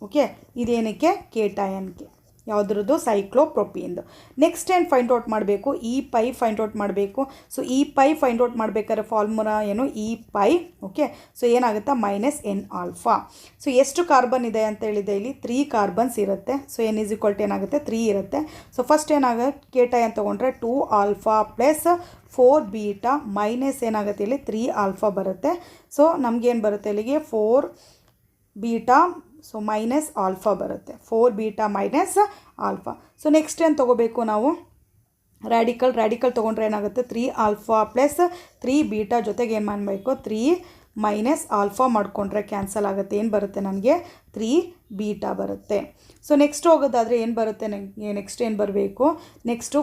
ಓಕೆ, ಇದೇನಕ್ಕೆ? ಕೇಟಯನ್ಗೆ. ಯಾವುದ್ರದ್ದು? ಸೈಕ್ಲೋಪ್ರೊಪೀನ್ದು. ನೆಕ್ಸ್ಟ್ ಏನು ಫೈಂಡ್ ಔಟ್ ಮಾಡಬೇಕು? ಈ ಪೈ ಫೈಂಡ್ ಔಟ್ ಮಾಡಬೇಕು. ಸೊ ಈ ಪೈ ಫೈಂಡ್ ಔಟ್ ಮಾಡಬೇಕಾದ್ರೆ ಫಾರ್ಮುಲಾ ಏನು? ಈ ಪೈ. ಓಕೆ, ಸೊ ಏನಾಗುತ್ತೆ, ಮೈನಸ್ ಎನ್ ಆಲ್ಫಾ. ಸೊ ಎಷ್ಟು ಕಾರ್ಬನ್ ಇದೆ ಅಂತ ಹೇಳಿದೆ ಇಲ್ಲಿ? 3 ಕಾರ್ಬನ್ಸ್ ಇರುತ್ತೆ. So N is equal to ಏನಾಗುತ್ತೆ, 3 ಇರುತ್ತೆ. ಸೊ ಫಸ್ಟ್ ಏನಾಗುತ್ತೆ, ಕೇಟಯನ್ ತೊಗೊಂಡ್ರೆ 2 ಆಲ್ಫಾ ಪ್ಲಸ್ 4 ಬೀಟಾ ಮೈನಸ್ ಏನಾಗುತ್ತೆ ಇಲ್ಲಿ 3 ಆಲ್ಫಾ ಬರುತ್ತೆ. ಸೊ ನಮಗೇನು ಬರುತ್ತೆ ಇಲ್ಲಿಗೆ 4 ಬೀಟಾ, ಸೊ ಮೈನಸ್ ಆಲ್ಫಾ ಬರುತ್ತೆ. 4 beta minus alpha. So next ಏನು ತೊಗೋಬೇಕು ನಾವು? ರ್ಯಾಡಿಕಲ್ ತೊಗೊಂಡ್ರೆ ಏನಾಗುತ್ತೆ, 3 ಆಲ್ಫಾ ಪ್ಲಸ್ 3 ಬೀಟಾ ಜೊತೆಗೆ ಏನು ಮಾಡಬೇಕು, 3 ಮೈನಸ್ ಆಲ್ಫಾ ಮಾಡಿಕೊಂಡ್ರೆ ಕ್ಯಾನ್ಸಲ್ ಆಗುತ್ತೆ. ಏನು ಬರುತ್ತೆ ನನಗೆ? 3 ಬೀಟಾ ಬರುತ್ತೆ. ಸೊ ನೆಕ್ಸ್ಟ್ ಹೋಗೋದಾದರೆ ಏನು ಬರುತ್ತೆ ನನಗೆ? ನೆಕ್ಸ್ಟ್ ಏನು ಬರಬೇಕು? Next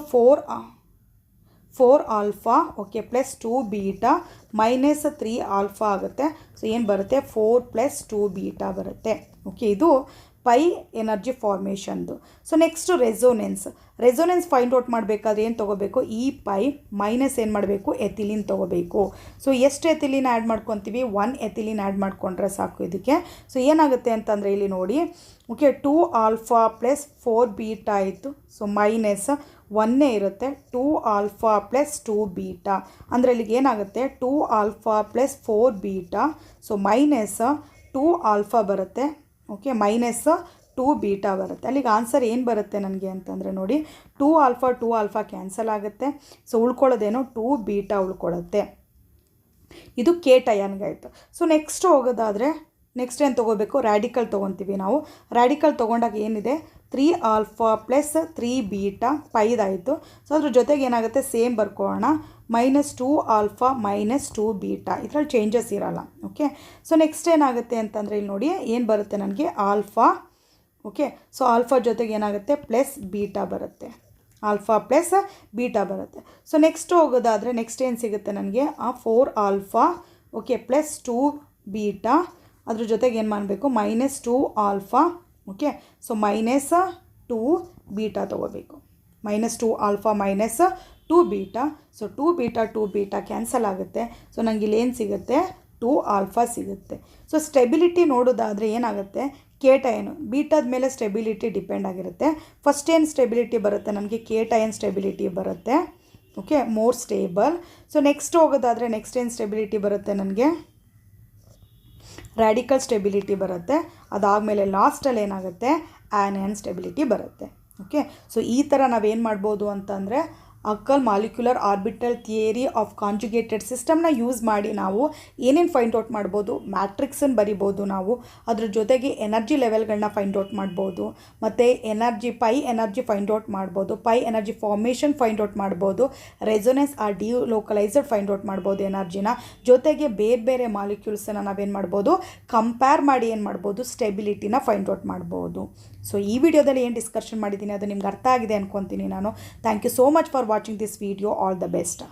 4 alpha, okay, plus 2 beta minus 3 alpha ಆಗುತ್ತೆ. ಸೊ ಏನು ಬರುತ್ತೆ? 4 ಪ್ಲಸ್ 2 ಬೀಟಾ ಬರುತ್ತೆ. ಓಕೆ, ಇದು ಪೈ ಎನರ್ಜಿ ಫಾರ್ಮೇಷನ್ದು. So next resonance find out ಮಾಡಬೇಕಾದ್ರೆ ಏನು ತೊಗೋಬೇಕು? ಈ ಪೈ ಮೈನಸ್ ಏನು ಮಾಡಬೇಕು? ಎಥಿಲಿನ್ ತೊಗೋಬೇಕು. ಸೊ ಎಷ್ಟು ಎಥಿಲಿನ್ ಆ್ಯಡ್ ಮಾಡ್ಕೊತೀವಿ? 1 ಎಥಿಲಿನ್ ಆ್ಯಡ್ ಮಾಡಿಕೊಂಡ್ರೆ ಸಾಕು ಇದಕ್ಕೆ. ಸೊ ಏನಾಗುತ್ತೆ ಅಂತಂದರೆ ಇಲ್ಲಿ ನೋಡಿ, ಓಕೆ, 2 ಆಲ್ಫಾ ಪ್ಲಸ್ 4 ಬೀಟಾ ಆಯಿತು. ಸೊ ಮೈನಸ್ 1 ಇರುತ್ತೆ, 2 ಆಲ್ಫಾ ಪ್ಲಸ್ 2 ಬೀಟಾ. ಅಂದರೆ ಇಲ್ಲಿಗೆ ಏನಾಗುತ್ತೆ, 2 alpha plus 4 beta. So minus 2 alpha ಬರುತ್ತೆ. ಓಕೆ, ಮೈನಸ್ 2 ಬೀಟಾ ಬರುತ್ತೆ. ಅಲ್ಲಿಗೆ ಆನ್ಸರ್ ಏನು ಬರುತ್ತೆ ನನಗೆ ಅಂತಂದರೆ ನೋಡಿ, 2 ಆಲ್ಫಾ ಕ್ಯಾನ್ಸಲ್ ಆಗುತ್ತೆ. ಸೊ ಉಳ್ಕೊಳ್ಳೋದೇನು? 2 ಬೀಟಾ ಉಳ್ಕೊಳ್ಳುತ್ತೆ. ಇದು ಕೇಟಯನ್ಗಾಯಿತು. ಸೊ ನೆಕ್ಸ್ಟ್ ಹೋಗೋದಾದರೆ ನೆಕ್ಸ್ಟ್ ಏನು ತೊಗೋಬೇಕು? ರ್ಯಾಡಿಕಲ್ ತೊಗೊತೀವಿ ನಾವು. ರ್ಯಾಡಿಕಲ್ ತೊಗೊಂಡಾಗ ಏನಿದೆ, 3 ಆಲ್ಫಾ ಪ್ಲಸ್ 3 ಬೀಟಾ ಪೈದಾಯಿತು. ಸೊ ಅದ್ರ ಜೊತೆಗೆ ಏನಾಗುತ್ತೆ, ಸೇಮ್ ಬರ್ಕೊಳ್ಳೋಣ, ಮೈನಸ್ 2 ಆಲ್ಫಾ ಮೈನಸ್ 2 ಬೀಟಾ. ಇದರಲ್ಲಿ ಚೇಂಜಸ್ ಇರೋಲ್ಲ. ಓಕೆ, ಸೊ ನೆಕ್ಸ್ಟ್ ಏನಾಗುತ್ತೆ ಅಂತಂದರೆ ಇಲ್ಲಿ ನೋಡಿ, ಏನು ಬರುತ್ತೆ ನನಗೆ? ಆಲ್ಫಾ. ಓಕೆ, ಸೊ ಆಲ್ಫಾ ಜೊತೆಗೆ ಏನಾಗುತ್ತೆ? ಪ್ಲಸ್ ಬೀಟಾ ಬರುತ್ತೆ. ಆಲ್ಫಾ ಪ್ಲಸ್ ಬೀಟಾ ಬರುತ್ತೆ. ಸೊ ನೆಕ್ಸ್ಟ್ ಹೋಗೋದಾದರೆ ನೆಕ್ಸ್ಟ್ ಏನು ಸಿಗುತ್ತೆ ನನಗೆ? 4 ಆಲ್ಫಾ, ಓಕೆ, ಪ್ಲಸ್ 2 ಬೀಟಾ. ಅದ್ರ ಜೊತೆಗೆ ಏನು ಮಾಡಬೇಕು? Minus 2 alpha. Okay, so minus 2 beta ತೊಗೋಬೇಕು. Minus 2 alpha minus 2 beta. So 2 beta cancel ಆಗುತ್ತೆ. ಸೊ ನನಗೆ ಇಲ್ಲಿ ಏನು ಸಿಗುತ್ತೆ? 2 ಆಲ್ಫಾ ಸಿಗುತ್ತೆ. ಸೊ ಸ್ಟೆಬಿಲಿಟಿ ನೋಡೋದಾದರೆ ಏನಾಗುತ್ತೆ? ಕೇಟಯನು ಬೀಟಾದ ಮೇಲೆ ಸ್ಟೆಬಿಲಿಟಿ ಡಿಪೆಂಡ್ ಆಗಿರುತ್ತೆ. ಫಸ್ಟ್ ಏನು ಸ್ಟೆಬಿಲಿಟಿ ಬರುತ್ತೆ ನನಗೆ? ಕೇಟಯನ್ ಸ್ಟೆಬಿಲಿಟಿ ಬರುತ್ತೆ. Okay, more stable. So next ಹೋಗೋದಾದರೆ ನೆಕ್ಸ್ಟ್ ಏನು ಸ್ಟೆಬಿಲಿಟಿ ಬರುತ್ತೆ ನನಗೆ? ರ್ಯಾಡಿಕಲ್ ಸ್ಟೆಬಿಲಿಟಿ ಬರುತ್ತೆ. ಅದಾದಮೇಲೆ ಲಾಸ್ಟಲ್ಲಿ ಏನಾಗುತ್ತೆ, ಆ್ಯನಿಯನ್ ಸ್ಟೆಬಿಲಿಟಿ ಬರುತ್ತೆ. ಓಕೆ, ಸೊ ಈ ಥರ ನಾವೇನು ಮಾಡ್ಬೋದು ಅಂತಂದರೆ Huckel molecular orbital theory of conjugated ಸಿಸ್ಟಮ್ನ ಯೂಸ್ ಮಾಡಿ ನಾವು ಏನೇನು ಫೈಂಡ್ ಔಟ್ ಮಾಡ್ಬೋದು, ಮ್ಯಾಟ್ರಿಕ್ಸನ್ನು ಬರಿಬೋದು ನಾವು, ಅದ್ರ ಜೊತೆಗೆ ಎನರ್ಜಿ ಲೆವೆಲ್ಗಳನ್ನ ಫೈಂಡ್ ಔಟ್ ಮಾಡ್ಬೋದು, ಮತ್ತು ಪೈ ಎನರ್ಜಿ ಫೈಂಡ್ ಔಟ್ ಮಾಡ್ಬೋದು, pi energy formation find out ಮಾಡ್ಬೋದು, ರೆಸೊನೆನ್ಸ್ ಡಿಲೋಕಲೈಸ್ಡ್ ಫೈಂಡ್ ಔಟ್ ಮಾಡ್ಬೋದು ಎನರ್ಜಿನ. ಜೊತೆಗೆ ಬೇರೆ ಬೇರೆ ಮಾಲಿಕ್ಯೂಲ್ಸನ್ನು ನಾವೇನು ಮಾಡ್ಬೋದು, ಕಂಪೇರ್ ಮಾಡಿ ಏನು ಮಾಡ್ಬೋದು, ಸ್ಟೆಬಿಲಿಟಿನ ಫೈಂಡ್ ಔಟ್ ಮಾಡ್ಬೋದು. ಸೊ ಈ ವಿಡಿಯೋದಲ್ಲಿ ಏನು ಡಿಸ್ಕಷನ್ ಮಾಡಿದ್ದೀನಿ ಅದು ನಿಮ್ಗೆ ಅರ್ಥ ಆಗಿದೆ ಅಂದ್ಕೊತೀನಿ ನಾನು. Thank you so much for watching this video. All the best.